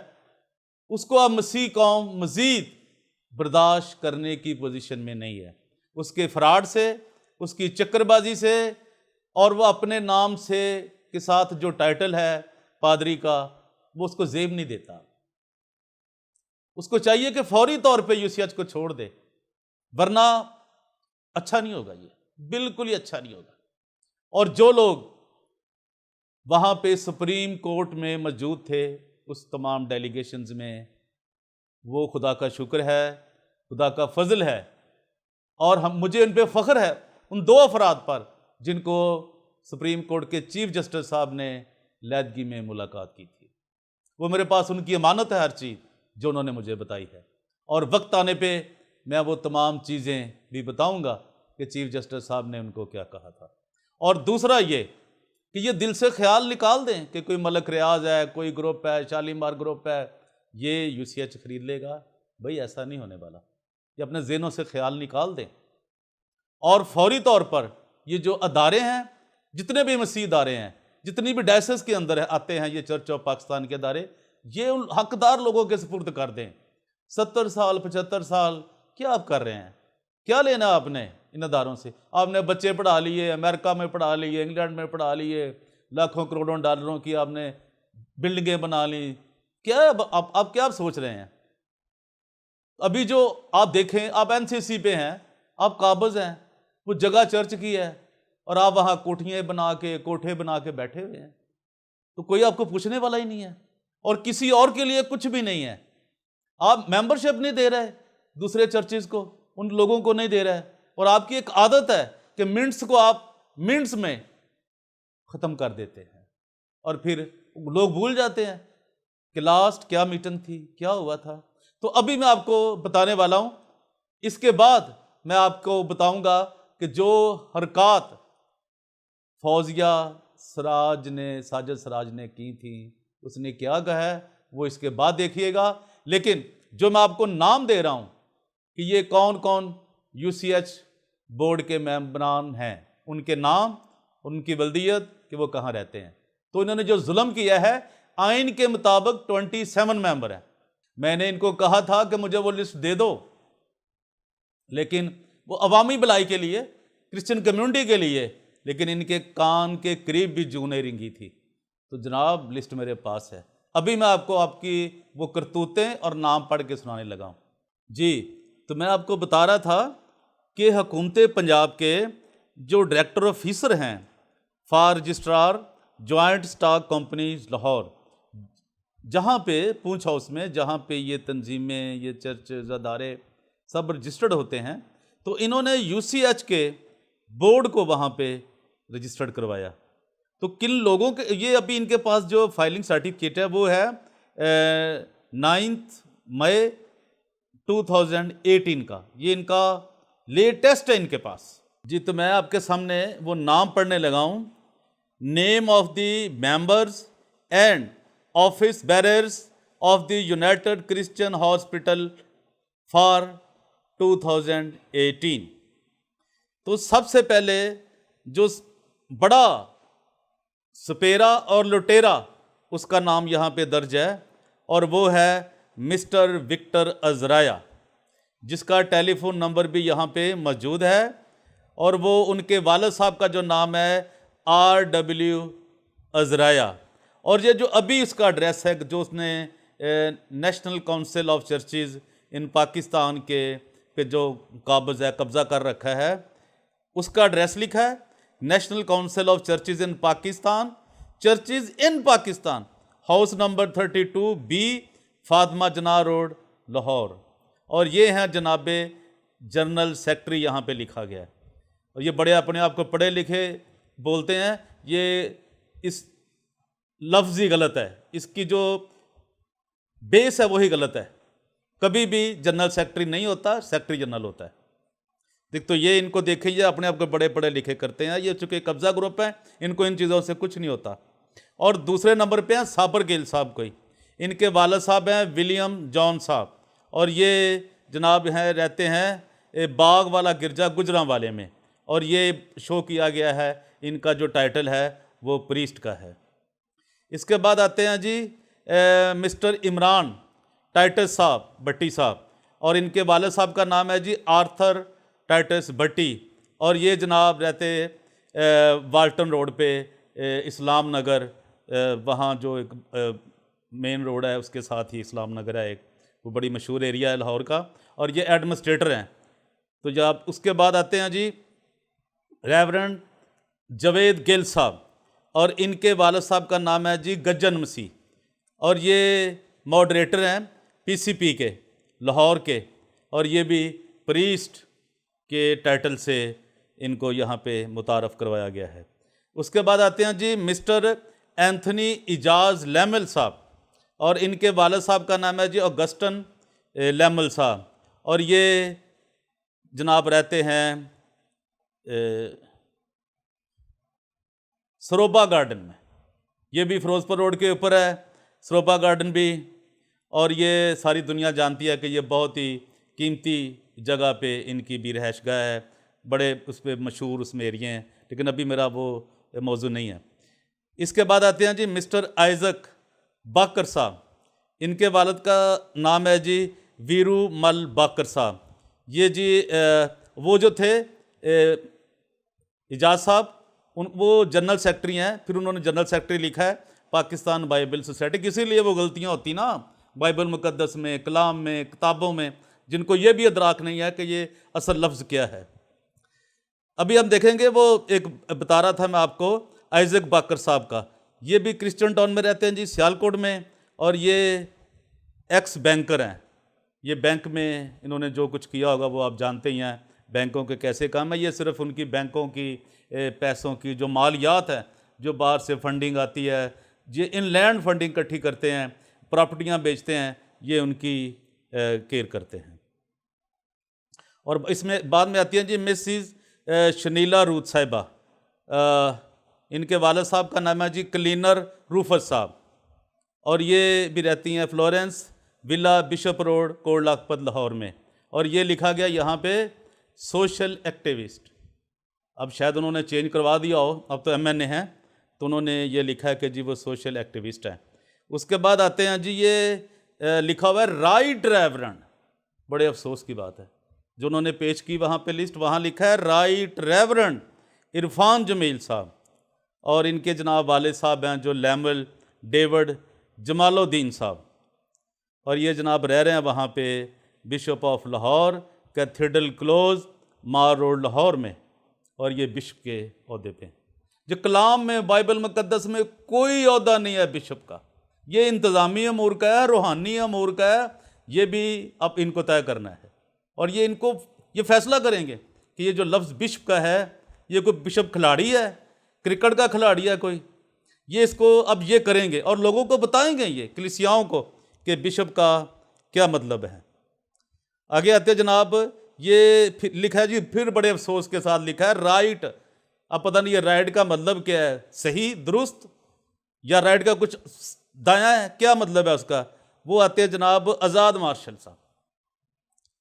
उसको अब मसीह कौम मजीद बर्दाश्त करने की पोजीशन में नहीं है। उसके फ्रॉड से, उसकी चक्करबाजी से, और वह अपने नाम से के साथ जो टाइटल है पादरी का, वो उसको जेब नहीं देता। उसको चाहिए कि फौरी तौर पे यूसीएच को छोड़ दे, वरना अच्छा नहीं होगा, ये बिल्कुल ही अच्छा नहीं होगा। और जो लोग वहां पे सुप्रीम कोर्ट में मौजूद थे उस तमाम डेलीगेशंस में, वो खुदा का शुक्र है, खुदा का फजल है, और मुझे उन पे फख्र है, उन दो अफराद पर जिनको सुप्रीम कोर्ट के चीफ जस्टिस साहब ने लैदगी में मुलाकात की थी। वो मेरे पास उनकी अमानत है, हर चीज़ जो उन्होंने मुझे बताई है, और वक्त आने पे मैं वो तमाम चीज़ें भी बताऊंगा कि चीफ जस्टिस साहब ने उनको क्या कहा था। और दूसरा ये कि ये दिल से ख्याल निकाल दें कि कोई मलक रियाज है, कोई ग्रुप है, शालीमार ग्रुप है, ये यूसीएच खरीद लेगा, भाई ऐसा नहीं होने वाला। ये अपने ज़हनों से ख्याल निकाल दें, और फौरी तौर पर ये जो अदारे हैं, जितने भी मसीह अदारे हैं, जितनी भी डायसेस के अंदर आते हैं ये चर्च ऑफ पाकिस्तान के अदारे, ये उन हकदार लोगों के सुपुर्द कर दें। 70 साल 75 साल क्या आप कर रहे हैं? क्या लेना आपने इन अदारों से? आपने बच्चे पढ़ा लिए, अमेरिका में पढ़ा लिए, इंग्लैंड में पढ़ा लिए, लाखों करोड़ों डॉलरों की आपने बिल्डिंगें बना ली, क्या आप क्या सोच रहे हैं? अभी जो आप देखें, आप एनसीसी पे हैं, आप काबज हैं, वो जगह चर्च की है, और आप वहाँ कोठियाँ बना के, कोठे बना के बैठे हुए हैं, तो कोई आपको पूछने वाला ही नहीं है, और किसी और के लिए कुछ भी नहीं है। आप मेंबरशिप नहीं दे रहे दूसरे चर्चेज को, उन लोगों को नहीं दे रहे, और आपकी एक आदत है कि मिनट्स को आप मिनट्स में ख़त्म कर देते हैं, और फिर लोग भूल जाते हैं कि लास्ट क्या मीटिंग थी, क्या हुआ था। तो अभी मैं आपको बताने वाला हूँ, इसके बाद मैं आपको बताऊंगा कि जो हरकत फौजिया साजिद सराज ने की थी, उसने क्या कहा है, वो इसके बाद देखिएगा। लेकिन जो मैं आपको नाम दे रहा हूं कि ये कौन कौन यूसीएच बोर्ड के मेंबरान हैं, उनके नाम, उनकी बल्दियत, कि वो कहाँ रहते हैं। तो इन्होंने जो जुल्म किया है, आइन के मुताबिक 27 मेंबर हैं। मैंने इनको कहा था कि मुझे वो लिस्ट दे दो, लेकिन वो अवामी भलाई के लिए, क्रिश्चियन कम्युनिटी के लिए, लेकिन इनके कान के करीब भी जूं नहीं रिंगी थी। तो जनाब लिस्ट मेरे पास है, अभी मैं आपको आपकी वो करतूतें और नाम पढ़ के सुनाने लगा हूँ जी। तो मैं आपको बता रहा था कि हुकूमत पंजाब के जो डायरेक्टर ऑफिसर हैं for registrar joint stock companies Lahore, जहाँ पे पूंछ हाउस में, जहाँ पे ये तंजीमें, ये चर्च अदारे सब रजिस्टर्ड होते हैं, तो इन्होंने यूसीएच के बोर्ड को वहाँ पे रजिस्टर्ड करवाया। तो किन लोगों के, ये अभी इनके पास जो फाइलिंग सर्टिफिकेट है वो है 9 मई 2018 का, ये इनका लेटेस्ट है इनके पास जी। तो मैं आपके सामने वो नाम पढ़ने लगा हूँ। Name of the members and office bearers of the United Christian hospital for 2018। तो सबसे पहले जो बड़ा सपेरा और लुटेरा, उसका नाम यहाँ पे दर्ज है, और वो है मिस्टर विक्टर अजराया, जिसका टेलीफोन नंबर भी यहाँ पे मौजूद है, और वो उनके वालिद साहब का जो नाम है RW अजराया। और ये जो अभी इसका एड्रेस है, जो उसने नेशनल काउंसिल ऑफ चर्चेज इन पाकिस्तान के पे जो कब्जा कर रखा है, उसका एड्रेस लिखा है national council of churches in Pakistan, churches in Pakistan, house number 32B, Fatima जना रोड, लाहौर। और ये हैं जनाबे जनरल सेक्रेटरी, यहाँ पे लिखा गया है। और ये बड़े अपने आप को पढ़े लिखे बोलते हैं, ये इस लफ्ज़ ही गलत है, इसकी जो बेस है वही गलत है। कभी भी जनरल सेक्रेटरी नहीं होता, सेक्रेटरी जनरल होता है। देख, तो ये इनको देखें, ये अपने आप को बड़े बड़े लिखे करते हैं। ये चूंकि कब्जा ग्रुप है, इनको इन चीज़ों से कुछ नहीं होता। और दूसरे नंबर पे हैं साबर गिल साहब, कोई इनके वालिद साहब हैं विलियम जॉन साहब, और ये जनाब हैं रहते हैं बाग वाला गिरजा गुजरांवाले में, और ये शो किया गया है, इनका जो टाइटल है वो प्रीस्ट का है। इसके बाद आते हैं जी मिस्टर इमरान टाइटस साहब भट्टी साहब, और इनके वालिद साहब का नाम है जी आर्थर टाइटस भट्टी, और ये जनाब रहते वाल्टन रोड पे इस्लाम नगर, वहाँ जो एक मेन रोड है उसके साथ ही इस्लाम नगर है एक, वो बड़ी मशहूर एरिया है लाहौर का, और ये एडमिनिस्ट्रेटर हैं। तो जब उसके बाद आते हैं जी रेवरेंड जावेद गिल साहब, और इनके वालिद साहब का नाम है जी गज्जन मसीह, और ये मॉडरेटर हैं पीसीपी के लाहौर के, और ये भी प्रीस्ट के टाइटल से इनको यहाँ पे मुतारफ़ करवाया गया है। उसके बाद आते हैं जी मिस्टर एंथनी इजाज़ लैमल साहब, और इनके वालिद साहब का नाम है जी ऑगस्टन लैमल साहब, और ये जनाब रहते हैं सरोबा गार्डन में। ये भी फिरोजपुर रोड के ऊपर है सरोबा गार्डन भी, और ये सारी दुनिया जानती है कि ये बहुत ही कीमती जगह पे इनकी भी रहायश गाह है, बड़े उस पर मशहूर उसमें एरिए हैं, लेकिन अभी मेरा वो मौजू नहीं है। इसके बाद आते हैं जी मिस्टर आइजक बाकर साहब, इनके वालिद का नाम है जी वीरू मल बाकर साहब। ये जी वो जो थे इजाज़ साहब, वो जनरल सेक्रेटरी हैं, फिर उन्होंने जनरल सेक्रेटरी लिखा है पाकिस्तान बाइबल सोसाइटी, इसीलिए वो गलतियाँ होती ना बाइबल मुकद्दस में, कलाम में, किताबों में, जिनको ये भी अदराक नहीं है कि ये असल लफ्ज़ क्या है। अभी हम देखेंगे वो एक बता रहा था मैं आपको आइजक बाकर साहब का, ये भी क्रिश्चियन टाउन में रहते हैं जी सियालकोट में, और ये एक्स बैंकर हैं। ये बैंक में इन्होंने जो कुछ किया होगा वो आप जानते ही हैं, बैंकों के कैसे काम है। ये सिर्फ उनकी बैंकों की पैसों की जो मालियात है, जो बाहर से फंडिंग आती है, ये इनलैंड फंडिंग इकट्ठी करते हैं, प्रॉपर्टियां बेचते हैं, ये उनकी केयर करते हैं। और इसमें बाद में आती हैं जी मिसिस शनीला रूथ साहिबा, इनके वालिद साहब का नाम है जी क्लीनर रूफस साहब, और ये भी रहती हैं Florence villa bishop road Kot Lakhpat Lahore में, और ये लिखा गया यहाँ पे सोशल एक्टिविस्ट। अब शायद उन्होंने चेंज करवा दिया हो, अब तो एमएनए हैं, तो उन्होंने ये लिखा है कि जी वो सोशल एक्टिविस्ट हैं। उसके बाद आते हैं जी ये लिखा हुआ है राइट रेवरेंड, बड़े अफसोस की बात है जो उन्होंने पेश की वहाँ पे लिस्ट, वहाँ लिखा है राइट रेवरेंड इरफान जमील साहब, और इनके जनाब वालिद साहब हैं जो लैमल डेविड जमालुद्दीन साहब, और ये जनाब रह रहे हैं वहाँ पे bishop of Lahore cathedral close मार रोड लाहौर में, और ये बिशप के ओहदे पे। जो कलाम में बाइबल मुकद्दस में कोई ओहदा नहीं है बिशप का, ये इंतज़ामी अमूर का है, रूहानी अमूर का है, ये भी अब इनको तय करना है, और ये इनको ये फैसला करेंगे कि ये जो लफ्ज़ बिशप का है, ये कोई बिशप खिलाड़ी है, क्रिकेट का खिलाड़ी है कोई, ये इसको अब ये करेंगे और लोगों को बताएंगे ये कलीसियाओं को कि बिशप का क्या मतलब है। आगे आते जनाब, ये फिर लिखा है जी, फिर बड़े अफसोस के साथ लिखा है राइट। अब पता नहीं ये राइट का मतलब क्या है, सही दुरुस्त, या राइट का कुछ दायां है, क्या मतलब है उसका। वो आते हैं जनाब आज़ाद मार्शल साहब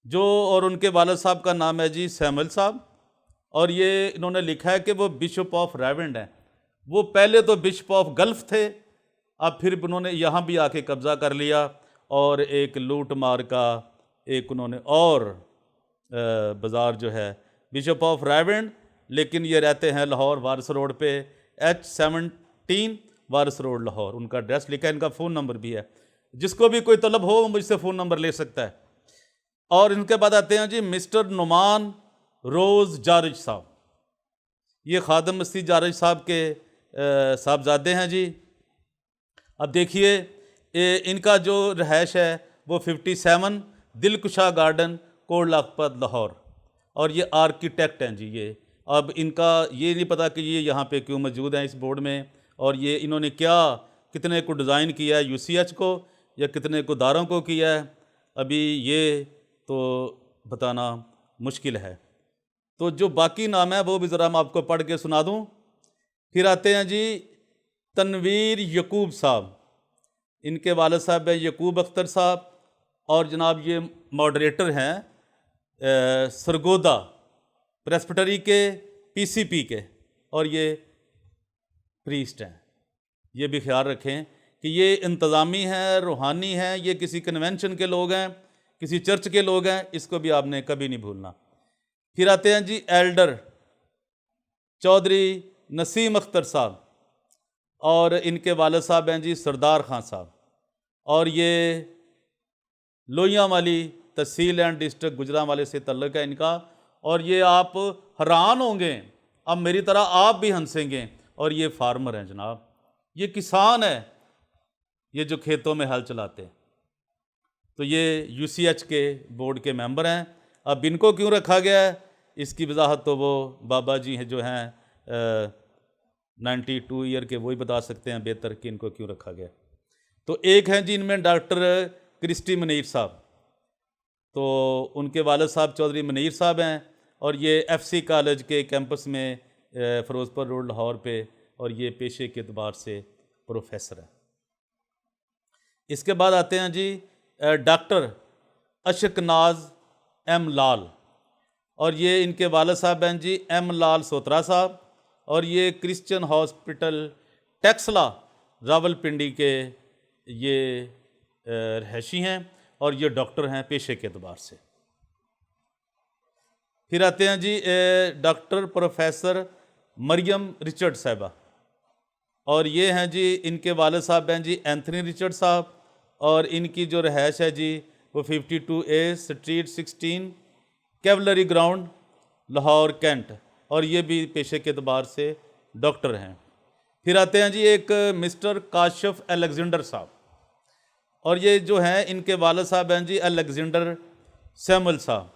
जो, और उनके वालिद साहब का नाम है जी सैमुअल साहब, और ये इन्होंने लिखा है कि वो बिशप ऑफ रेवरेंड हैं। वो पहले तो बिशप ऑफ गल्फ थे, अब फिर उन्होंने यहाँ भी आके कब्ज़ा कर लिया, और एक लूट मार का एक उन्होंने और बाज़ार जो है बिशप ऑफ रेवरेंड, लेकिन ये रहते हैं लाहौर वारिस रोड पे H17 वारिस रोड लाहौर। उनका एड्रेस लिखा है, इनका फ़ोन नंबर भी है, जिसको भी कोई तलब हो वो मुझसे फ़ोन नंबर ले सकता है। और इनके बाद आते हैं जी मिस्टर नुमान रोज़ जारज साहब, ये खादम मसीह जारज साहब के साहबजादे हैं जी। अब देखिए इनका जो रहायश है वो 57 दिलकुशा गार्डन कोट लखपत लाहौर, और ये आर्किटेक्ट हैं जी ये। अब इनका ये नहीं पता कि ये यहाँ पे क्यों मौजूद हैं इस बोर्ड में, और ये इन्होंने क्या कितने को डिज़ाइन किया है, UCH को या कितने को दारों को किया है, अभी ये तो बताना मुश्किल है। तो जो बाकी नाम है वो भी ज़रा मैं आपको पढ़ के सुना दूँ। फिर आते हैं जी तनवीर यकूब साहब, इनके वालिद साहब हैं यकूब अख्तर साहब, और जनाब ये मॉडरेटर हैं सरगोदा प्रेस्बिटरी के PCP के, और ये प्रीस्ट हैं। ये भी ख्याल रखें कि ये इंतज़ामी हैं, रूहानी हैं, ये किसी कन्वेंशन के लोग हैं, किसी चर्च के लोग हैं, इसको भी आपने कभी नहीं भूलना। फिर आते हैं जी एल्डर चौधरी नसीम अख्तर साहब, और इनके वालिद साहब हैं जी सरदार खान साहब, और ये लोहियांवाली तहसील एंड डिस्ट्रिक्ट गुजरांवाले से तल्लुक़ है इनका। और ये आप हैरान होंगे, अब मेरी तरह आप भी हंसेंगे। और ये फार्मर हैं जनाब, ये किसान है, ये जो खेतों में हल चलाते हैं। तो ये यूसीएच के बोर्ड के मेंबर हैं। अब इनको क्यों रखा गया है, इसकी वजाहत तो वो बाबा जी हैं जो हैं 92 ईयर के, वही बता सकते हैं बेहतर कि इनको क्यों रखा गया। तो एक हैं जी इनमें डॉक्टर क्रिस्टी मुनीर साहब, तो उनके वालिद साहब चौधरी मुनीर साहब हैं, और ये एफसी कॉलेज के कैंपस में फ़िरोज़पुर रोड लाहौर पे, और ये पेशे के एतबार से प्रोफेसर हैं। इसके बाद आते हैं जी डॉक्टर अशकनाज एम लाल, और ये इनके वालिद साहब हैं जी एम लाल सोत्रा साहब, और ये क्रिश्चियन हॉस्पिटल टेक्सला रावलपिंडी के ये रहशी हैं, और ये डॉक्टर हैं पेशे के एतबार से। फिर आते हैं जी डॉक्टर प्रोफेसर मरियम रिचर्ड साहिबा, और ये हैं जी इनके वालिद साहब हैं जी एंथनी रिचर्ड साहब, और इनकी जो रहायश है जी वो 52A street 16 cavalry ground Lahore cantt, और ये भी पेशे के एतबार से डॉक्टर हैं। फिर आते हैं जी एक मिस्टर काशिफ अलेक्जेंडर साहब, और ये जो हैं इनके वालिद साहब हैं जी अलेक्जेंडर सैमुअल साहब,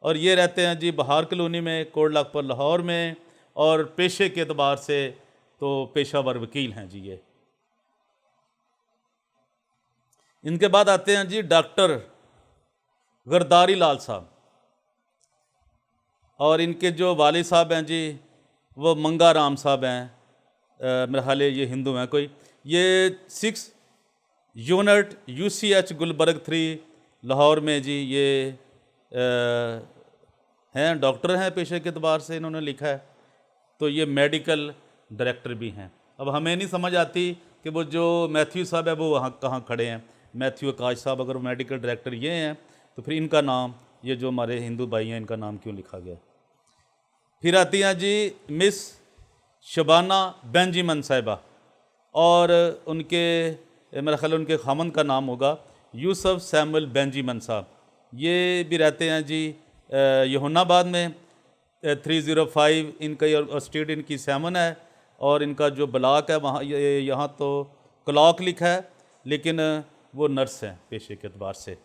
और ये रहते हैं जी बहार कॉलोनी में कोट लाखपुर लाहौर में, और पेशे के एतबार से तो पेशावर वकील हैं जी ये। इनके बाद आते हैं जी डॉक्टर गरदारी लाल साहब, और इनके जो वालिद साहब हैं जी वो मंगा राम साहब हैं, मेरा ख्याल है ये हिंदू हैं कोई। ये 6 यूनिट UCH गुलबर्ग 3 लाहौर में जी ये हैं, डॉक्टर हैं पेशे के एतबार से, इन्होंने लिखा है। तो ये मेडिकल डायरेक्टर भी हैं। अब हमें नहीं समझ आती कि वो जो मैथ्यू साहब है वो वहाँ कहाँ खड़े हैं। मैथ्यू आकाश साहब अगर मेडिकल डायरेक्टर ये हैं तो फिर इनका नाम, ये जो हमारे हिंदू भाई हैं, इनका नाम क्यों लिखा गया। फिर आती हैं जी मिस शबाना बेंजिमन साहिबा, और उनके मेरा ख्याल उनके खामन का नाम होगा यूसुफ सैमुअल बेंजिमन साहब। ये भी रहते हैं जी यूहन्नाबाद में 305 इनका स्ट्रीट इनकी 7 है, और इनका जो ब्लॉक है वहाँ यहाँ तो क्लॉक लिखा है, लेकिन वो नर्स हैं पेशे के एतबार से।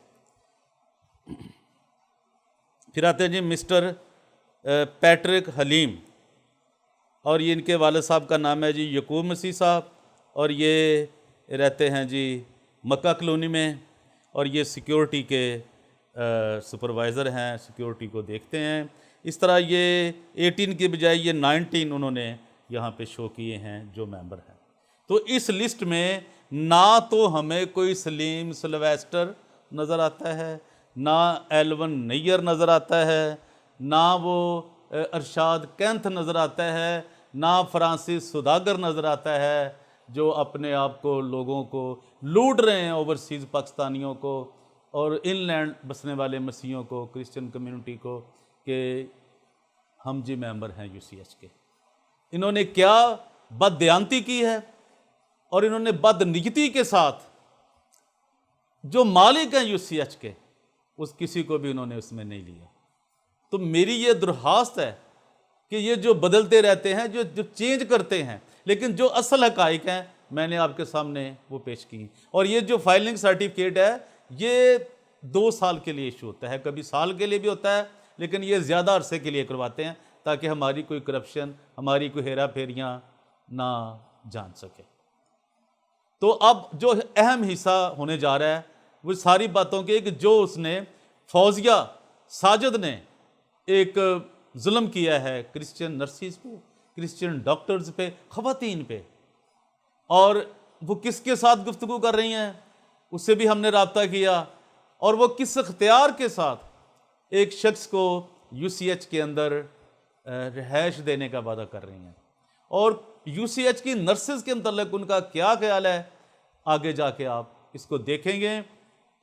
फिर आते हैं जी मिस्टर पैट्रिक हलीम, और ये इनके वालिद साहब का नाम है जी यकूब मसीह साहब, और ये रहते हैं जी मक्का कॉलोनी में, और ये सिक्योरिटी के सुपरवाइज़र हैं, सिक्योरिटी को देखते हैं। इस तरह ये 18 के बजाय ये 19 उन्होंने यहाँ पे शो किए हैं जो मेंबर हैं। तो इस लिस्ट में ना तो हमें कोई सलीम सिल्वेस्टर नज़र आता है, ना एल्वन नैयर नज़र आता है, ना वो अरशाद कैंथ नज़र आता है, ना फ्रांसिस सुदागर नज़र आता है, जो अपने आप को लोगों को लूट रहे हैं, ओवरसीज़ पाकिस्तानियों को और इनलैंड बसने वाले मसीहों को, क्रिश्चियन कम्युनिटी को, कि हम जी मेंबर हैं UCH के। इन्होंने क्या बददयांती की है, और इन्होंने बदनीयती के साथ जो मालिक हैं UCH के, उस किसी को भी उन्होंने उसमें नहीं लिया। तो मेरी ये दरख्वास्त है कि ये जो बदलते रहते हैं, जो चेंज करते हैं, लेकिन जो असल हकाइक हैं मैंने आपके सामने वो पेश की। और ये जो फाइलिंग सर्टिफिकेट है ये 2 साल के लिए इशू होता है, कभी साल के लिए भी होता है, लेकिन ये ज़्यादा अरसे के लिए करवाते हैं ताकि हमारी कोई करप्शन, हमारी कोई हेरा फेरियाँ ना जान सके। तो अब जो अहम हिस्सा होने जा रहा है वो सारी बातों के, कि जो उसने फौजिया साजिद ने एक जुल्म किया है क्रिश्चियन नर्सिस पे, क्रिश्चियन डॉक्टर्स पे, ख़वातीन पे, और वो किसके साथ गुफ्तगू कर रही हैं उससे भी हमने रब्ता किया, और वो किस इख्तियार के साथ एक शख्स को UCH के अंदर रिहाइश देने का वादा कर रही हैं, और UCH की नर्सेज के मतलब उनका क्या ख्याल है, आगे जाके आप इसको देखेंगे,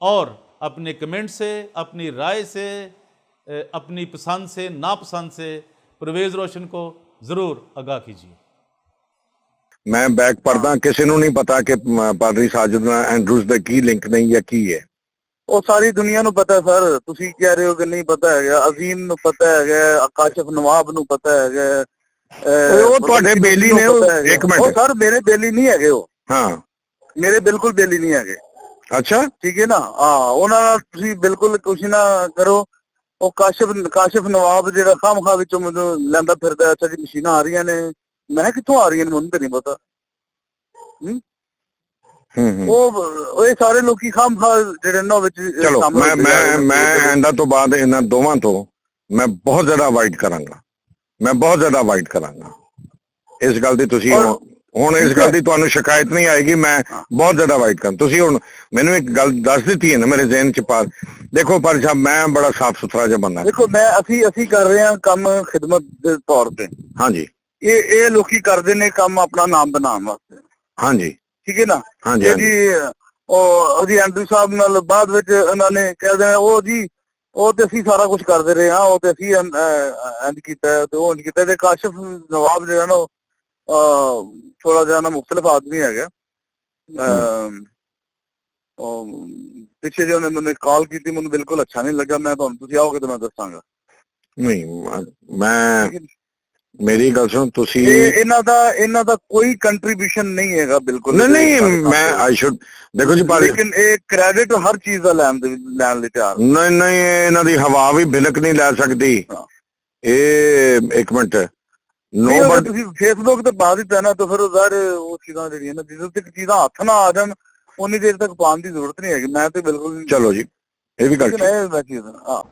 और अपने कमेंट से, अपनी राय से, अपनी पसंद से, नापसंद से परवेज़ रोशन को ज़रूर आगाह कीजिए। मैं बैक पढ़दा, किसी ਨੂੰ नहीं पता कि पादरी साजिद नाल एंड्रूज दा की लिंक नहीं या की है। ਉਹ ਸਾਰੀ ਦੁਨੀਆ ਨੂੰ ਪਤਾ ਸਰ, ਤੁਸੀਂ ਕਹਿ ਰਹੇ ਹੋ ਕਿ ਨਹੀਂ ਪਤਾ ਹੈਗਾ, ਅਜ਼ੀਮ ਨੂੰ ਪਤਾ ਹੈਗਾ, ਆਕਾਸ਼ਫ ਨਵਾਬ ਨੂੰ ਪਤਾ ਹੈਗਾ। ਉਹ ਤੁਹਾਡੇ ਬੇਲੀ ਨੇ, ਇੱਕ ਉਹ ਮਿੰਟ ਸਰ ਮੇਰੇ ਬੇਲੀ ਨਹੀਂ ਹੈਗੇ, ਉਹ ਹਾਂ ਮੇਰੇ ਬਿਲਕੁਲ ਬੇਲੀ ਨਹੀਂ ਹੈਗੇ। ਅੱਛਾ ਠੀਕ ਹੈ ਨਾ, ਹਾਂ ਉਹਨਾਂ ਨਾਲ ਤੁਸੀਂ ਬਿਲਕੁਲ ਕੁਛ ਨਾ ਕਰੋ। ਉਹ ਕਾਸ਼ਫ ਨਵਾਬ ਜਿਹੜਾ ਖਾਮਖਾ ਵਿੱਚੋਂ ਮੈਨੂੰ ਲੈਂਦਾ ਫਿਰਦਾ, ਅੱਛਾ ਜੀ ਮਸ਼ੀਨਾਂ ਆ ਰਹੀਆਂ ਨੇ, ਮੈਂ ਕਿੱਥੋਂ ਆ ਰਹੀਆਂ ਨੇ ਮੈਨੂੰ ਤਾਂ ਨਹੀਂ ਪਤਾ। ਉਹ ਇਹ ਸਾਰੇ ਲੋਕੀ ਖਾਮਖਾ ਜਿਹੜੇ ਨਾ ਵਿੱਚ ਚਲੋ ਮੈਂ ਇਹਨਾਂ ਤੋਂ ਬਾਅਦ ਇਹਨਾਂ ਦੋਵਾਂ ਤੋਂ ਮੈਂ ਬਹੁਤ ਜ਼ਿਆਦਾ ਅਵਾਇਡ ਕਰਾਂਗਾ, ਮੈਂ ਬਹੁਤ ਜ਼ਿਆਦਾ ਅਵਾਇਡ ਕਰਾਂਗਾ ਇਸ ਗੱਲ ਦੀ। ਤੁਸੀਂ ਹੁਣ ਇਸ ਗੱਲ ਦੀ ਤੁਹਾਨੂੰ ਸ਼ਿਕਾਇਤ ਨਹੀਂ ਆਏਗੀ, ਮੈਂ ਬਹੁਤ ਜ਼ਿਆਦਾ ਅਵਾਇਡ ਕਰਾਂ। ਤੁਸੀਂ ਹੁਣ ਮੈਨੂੰ ਇੱਕ ਗੱਲ ਦੱਸ ਦਿੱਤੀ ਹੈ ਨਾ ਮੇਰੇ ਜ਼ਿਹਨ ਚ ਪਾ। ਦੇਖੋ ਪਰ ਸਾਹਿਬ ਮੈਂ ਬੜਾ ਸਾਫ਼ ਸੁਥਰਾ ਜਿਹਾ ਬੰਦਾ, ਦੇਖੋ ਮੈਂ ਅਸੀਂ ਕਰ ਰਹੇ ਹਾਂ ਕੰਮ ਖਿਦਮਤ ਦੇ ਤੌਰ ਤੇ। ਹਾਂਜੀ ਇਹ ਲੋਕੀ ਕਰਦੇ ਨੇ ਕੰਮ ਆਪਣਾ ਨਾਮ ਬਣਾਉਣ ਵਾਸਤੇ। ਹਾਂਜੀ ਠੀਕ ਹੈ ਨਾ। ਹਾਂਜੀ ਜੀ ਉਹ ਜੀ ਐਂਡਰੂ ਸਾਹਿਬ ਨਾਲ ਬਾਅਦ ਵਿੱਚ ਉਹਨਾਂ ਨੇ ਕਹਿ ਦੇਣਾ ਉਹ ਜੀ ਉਹ ਤੇ ਅਸੀਂ ਸਾਰਾ ਕੁਝ ਕਰਦੇ ਰਹੇ ਹਾਂ, ਉਹ ਤੇ ਅਸੀਂ ਇੰਜ ਕੀਤਾ ਤੇ ਉਹ ਇੰਜ ਕੀਤਾ। ਤੇ ਕਾਸ਼ਫ ਨਵਾਬ ਜਿਹੜਾ ਨਾ ਥੋੜਾ ਜਿਹਾ ਨਾ ਮੁਖਤਲਿਫ ਆਦਮੀ ਹੈਗਾ। ਉਹ ਪਿੱਛੇ ਜੇ ਉਹਨੇ ਮੈਨੂੰ ਕਾਲ ਕੀਤੀ, ਮੈਨੂੰ ਬਿਲਕੁਲ ਅੱਛਾ ਨਹੀਂ ਲੱਗਾ। ਮੈਂ ਤੁਹਾਨੂੰ ਤੁਸੀਂ ਆਓਗੇ ਤਾਂ ਮੈਂ ਦੱਸਾਂਗਾ। ਨਹੀਂ ਮੈਂ ਮੇਰੀ ਗੱਲ ਸੁਣ, ਤੁਸੀਂ ਇਹਨਾਂ ਦਾ ਕੋਈ ਕੰਟਰੀਬਿਊਸ਼ਨ ਨਹੀਂ ਹੈਗਾ ਬਿਲਕੁਲ ਨਹੀਂ ਮੈਂ ਆਈ ਸ਼ੁਡ ਦੇਖੋ ਜੀ ਪਰ ਲੇਕਿਨ ਇਹ ਕ੍ਰੈਡਿਟ ਹਰ ਚੀਜ਼ ਦਾ ਲੈਣ ਲਈ ਤਿਆਰ। ਨਹੀਂ ਇਹਨਾਂ ਦੀ ਹਵਾ ਵੀ ਬਿਲਕ ਨਹੀਂ ਲੈ ਸਕਦੀ ਇਹ। ਇੱਕ ਮਿੰਟ ਤੁਸੀਂ ਫੇਸਬੁੱਕ ਤੇ ਪਾ ਦਿੱਤਾ ਨਾ ਤਾਂ ਫਿਰ ਉਹ ਚੀਜ਼ਾਂ ਜਿਹੜੀਆਂ ਨਾ ਜਦੋਂ ਤੱਕ ਚੀਜ਼ਾਂ ਹੱਥ ਨਾ ਆ ਜਾਣ ਉਨੀ ਦੇਰ ਤੱਕ ਪਾਉਣ ਦੀ ਜ਼ਰੂਰਤ ਨਹੀਂ ਹੈਗੀ। ਮੈਂ ਤੇ ਬਿਲਕੁਲ ਚਲੋ ਜੀ ਇਹ ਵੀ ਗੱਲ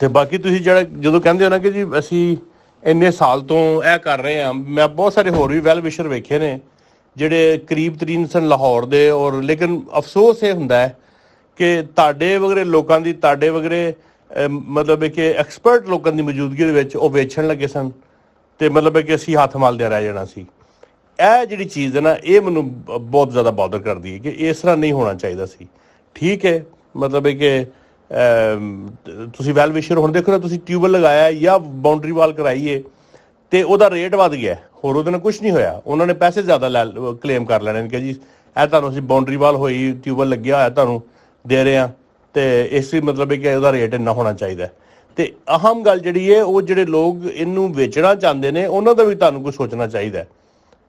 ਤੇ ਬਾਕੀ ਤੁਸੀਂ ਜਿਹੜਾ ਜਦੋਂ ਕਹਿੰਦੇ ਹੋ ਨਾ ਕਿ ਜੀ ਅਸੀਂ ਇੰਨੇ ਸਾਲ ਤੋਂ ਇਹ ਕਰ ਰਹੇ ਹਾਂ, ਮੈਂ ਬਹੁਤ ਸਾਰੇ ਹੋਰ ਵੀ ਵੈਲ ਵਿਸ਼ਰ ਵੇਖੇ ਨੇ ਜਿਹੜੇ ਕਰੀਬ ਤਰੀਨ ਸਨ ਲਾਹੌਰ ਦੇ। ਔਰ ਲੇਕਿਨ ਅਫਸੋਸ ਇਹ ਹੁੰਦਾ ਹੈ ਕਿ ਤੁਹਾਡੇ ਵਗਰੇ ਲੋਕਾਂ ਦੀ, ਤੁਹਾਡੇ ਵਗਰੇ ਮਤਲਬ ਕਿ ਐਕਸਪਰਟ ਲੋਕਾਂ ਦੀ ਮੌਜੂਦਗੀ ਦੇ ਵਿੱਚ ਉਹ ਵੇਚਣ ਲੱਗੇ ਸਨ ਤੇ ਮਤਲਬ ਕਿ ਅਸੀਂ ਹੱਥ ਮਲਦੇ ਰਹਿ ਜਾਣਾ ਸੀ। ਇਹ ਜਿਹੜੀ ਚੀਜ਼ ਹੈ ਨਾ ਇਹ ਮੈਨੂੰ ਬਹੁਤ ਜ਼ਿਆਦਾ ਬਾਦਰ ਕਰਦੀ ਹੈ ਕਿ ਇਸ ਤਰ੍ਹਾਂ ਨਹੀਂ ਹੋਣਾ ਚਾਹੀਦਾ ਸੀ। ਠੀਕ ਹੈ, ਮਤਲਬ ਕਿ ਤੁਸੀਂ ਵੈਲ ਵਿਸ਼ਰ ਹੁਣ ਦੇਖੋ ਨਾ, ਤੁਸੀਂ ਟਿਊਬਵੈਲ ਲਗਾਇਆ ਜਾਂ ਬਾਉਂਡਰੀ ਵਾਲ ਕਰਾਈਏ ਤੇ ਉਹਦਾ ਰੇਟ ਵੱਧ ਗਿਆ, ਹੋਰ ਉਹਦੇ ਨਾਲ ਕੁਝ ਨਹੀਂ ਹੋਇਆ। ਉਹਨਾਂ ਨੇ ਪੈਸੇ ਜ਼ਿਆਦਾ ਕਲੇਮ ਕਰ ਲੈਣੇ ਕਿ ਜੀ ਇਹ ਤੁਹਾਨੂੰ ਅਸੀਂ ਬਾਉਂਡਰੀ ਵਾਲ ਹੋਈ, ਟਿਊਬਵੈਲ ਲੱਗਿਆ ਹੋਇਆ ਤੁਹਾਨੂੰ ਦੇ ਰਹੇ ਹਾਂ ਤੇ ਇਸ ਲਈ ਮਤਲਬ ਕਿ ਉਹਦਾ ਰੇਟ ਇੰਨਾ ਹੋਣਾ ਚਾਹੀਦਾ। ਤੇ ਅਹਿਮ ਗੱਲ ਜਿਹੜੀ ਹੈ ਉਹ ਜਿਹੜੇ ਲੋਕ ਇਹਨੂੰ ਵੇਚਣਾ ਚਾਹੁੰਦੇ ਨੇ ਉਹਨਾਂ ਦਾ ਵੀ ਤੁਹਾਨੂੰ ਕੁਝ ਸੋਚਣਾ ਚਾਹੀਦਾ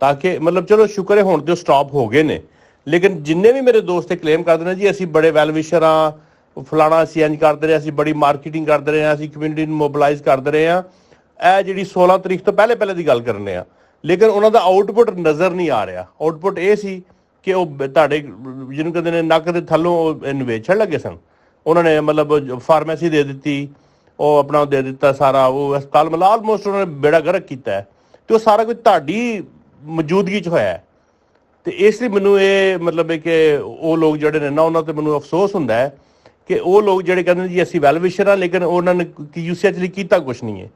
ਤਾਂ ਕਿ ਮਤਲਬ ਚਲੋ ਸ਼ੁਕਰ ਹੈ ਹੁਣ ਤੇ ਸਟਾਪ ਹੋ ਗਏ ਨੇ। ਲੇਕਿਨ ਜਿੰਨੇ ਵੀ ਮੇਰੇ ਦੋਸਤ ਕਲੇਮ ਕਰਦੇ ਨੇ ਜੀ ਅਸੀਂ ਬੜੇ ਵੈਲ ਵਿਸ਼ਰ ਹਾਂ, ਫਲਾਣਾ ਅਸੀਂ ਇੰਜ ਕਰਦੇ ਰਹੇ, ਅਸੀਂ ਬੜੀ ਮਾਰਕੀਟਿੰਗ ਕਰਦੇ ਰਹੇ ਹਾਂ, ਅਸੀਂ ਕਮਿਊਨਿਟੀ ਨੂੰ ਮੋਬਿਲਾਈਜ਼ ਕਰਦੇ ਰਹੇ ਹਾਂ, ਇਹ ਜਿਹੜੀ 16 ਤਰੀਕ ਤੋਂ ਪਹਿਲੇ ਦੀ ਗੱਲ ਕਰਨੇ ਆ। ਲੇਕਿਨ ਉਹਨਾਂ ਦਾ ਆਊਟਪੁੱਟ ਨਜ਼ਰ ਨਹੀਂ ਆ ਰਿਹਾ। ਆਊਟਪੁੱਟ ਇਹ ਸੀ ਕਿ ਉਹ ਤੁਹਾਡੇ ਜਿਹਨੂੰ ਕਹਿੰਦੇ ਨੇ ਨੱਕ ਦੇ ਥੱਲੋਂ ਇਹਨੂੰ ਵੇਚਣ ਲੱਗੇ ਸਨ। ਉਹਨਾਂ ਨੇ ਮਤਲਬ ਫਾਰਮੇਸੀ ਦੇ ਦਿੱਤੀ, ਉਹ ਆਪਣਾ ਦੇ ਦਿੱਤਾ ਸਾਰਾ, ਉਹ ਹਸਪਤਾਲ ਮਤਲਬ ਆਲਮੋਸਟ ਉਹਨਾਂ ਨੇ ਬੇੜਾ ਗਰਕ ਕੀਤਾ ਤੇ ਉਹ ਸਾਰਾ ਕੁਝ ਤੁਹਾਡੀ ਮੌਜੂਦਗੀ 'ਚ ਹੋਇਆ। ਤੇ ਇਸ ਲਈ ਮੈਨੂੰ ਇਹ ਮਤਲਬ ਹੈ ਕਿ ਉਹ ਲੋਕ ਜਿਹੜੇ ਨੇ ਨਾ ਉਹਨਾਂ 'ਤੇ ਮੈਨੂੰ ਅਫਸੋਸ ਹੁੰਦਾ ਹੈ ਕਿ ਉਹ ਲੋਕ ਜਿਹੜੇ ਕਹਿੰਦੇ ਨੇ ਜੀ ਅਸੀਂ ਵੈਲ ਵਿਸ਼ਰ ਹਾਂ ਲੇਕਿਨ ਉਹਨਾਂ ਨੇ ਯੂਸੀਐਚ ਲਈ ਕੀਤਾ ਕੁਛ ਨਹੀਂ ਹੈ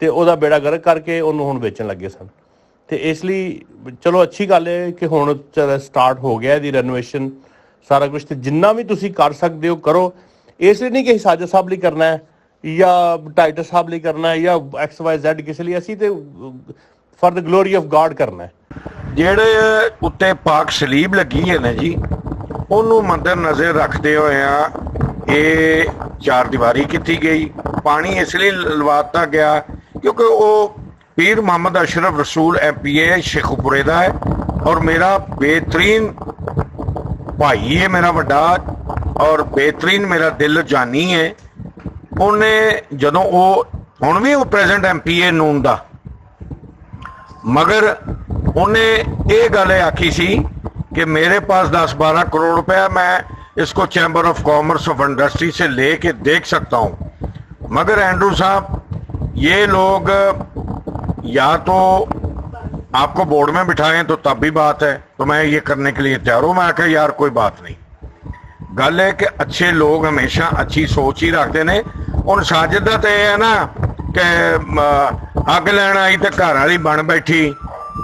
ਤੇ ਉਹਦਾ ਬੇੜਾ ਗਰਕ ਕਰਕੇ ਉਹਨੂੰ ਹੁਣ ਵੇਚਣ ਲੱਗੇ ਸਨ। ਤੇ ਇਸ ਲਈ ਚਲੋ ਅੱਛੀ ਗੱਲ ਹੈ ਕਿ ਹੁਣ ਸਟਾਰਟ ਹੋ ਗਿਆ ਇਹਦੀ ਰੈਨੋਵੇਸ਼ਨ ਸਾਰਾ ਕੁਛ, ਤੇ ਜਿੰਨਾ ਵੀ ਤੁਸੀਂ ਕਰ ਸਕਦੇ ਹੋ ਕਰੋ। ਇਸ ਲਈ ਨਹੀਂ ਕਿ ਸਾਜਦ ਸਾਹਿਬ ਲਈ ਕਰਨਾ ਹੈ ਜਾਂ ਟਾਈਟਸ ਸਾਹਿਬ ਲਈ ਕਰਨਾ ਹੈ ਜਾਂ XYZ ਕਿਸੇ ਲਈ, ਅਸੀਂ ਤੇ for the glory of god ਕਰਨਾ ਹੈ। ਜਿਹੜੇ ਉੱਤੇ ਪਾਕ ਸਲੀਬ ਲੱਗੀ ਹੈ ਨਾ ਜੀ, ਉਹਨੂੰ ਮੰਦਰ ਨਜ਼ਰ ਰੱਖਦੇ ਹੋਏ ਆ ਇਹ ਚਾਰ ਦੀਵਾਰੀ ਕੀਤੀ ਗਈ। ਪਾਣੀ ਇਸ ਲਈ ਲਵਾਤਾ ਗਿਆ ਕਿਉਂਕਿ ਉਹ ਪੀਰ ਮੁਹੰਮਦ ਅਸ਼ਰਫ ਰਸੂਲ MPA ਸ਼ੇਖੂਪੁਰੇ ਦਾ ਹੈ ਔਰ ਮੇਰਾ ਬੇਹਤਰੀਨ ਭਾਈ ਹੈ, ਮੇਰਾ ਵੱਡਾ ਔਰ ਬੇਹਤਰੀਨ ਮੇਰਾ ਦਿਲ ਜਾਨੀ ਹੈ। ਉਹਨੇ ਜਦੋਂ ਉਹ ਹੁਣ ਵੀ ਉਹ ਪ੍ਰੈਜ਼ੈਂਟ MPA ਨੂਨ ਦਾ, ਮਗਰ ਉਹਨੇ ਇਹ ਗੱਲ ਆਖੀ ਸੀ कि मेरे पास 10-12 करोड़ रुपया, मैं इसको chamber of commerce of industry से लेके देख सकता हूँ। मगर एंड्रू साहब ये लोग या तो आपको बोर्ड में बिठाएं तो तब भी बात है, तो मैं ये करने के लिए तैयार हूँ। मैं आखिर यार कोई बात नहीं, गल है कि अच्छे लोग हमेशा अच्छी सोच ही रखते ने। हुण साजिद दा ते है ना कि अग लैण आई तो घर वाली बन बैठी,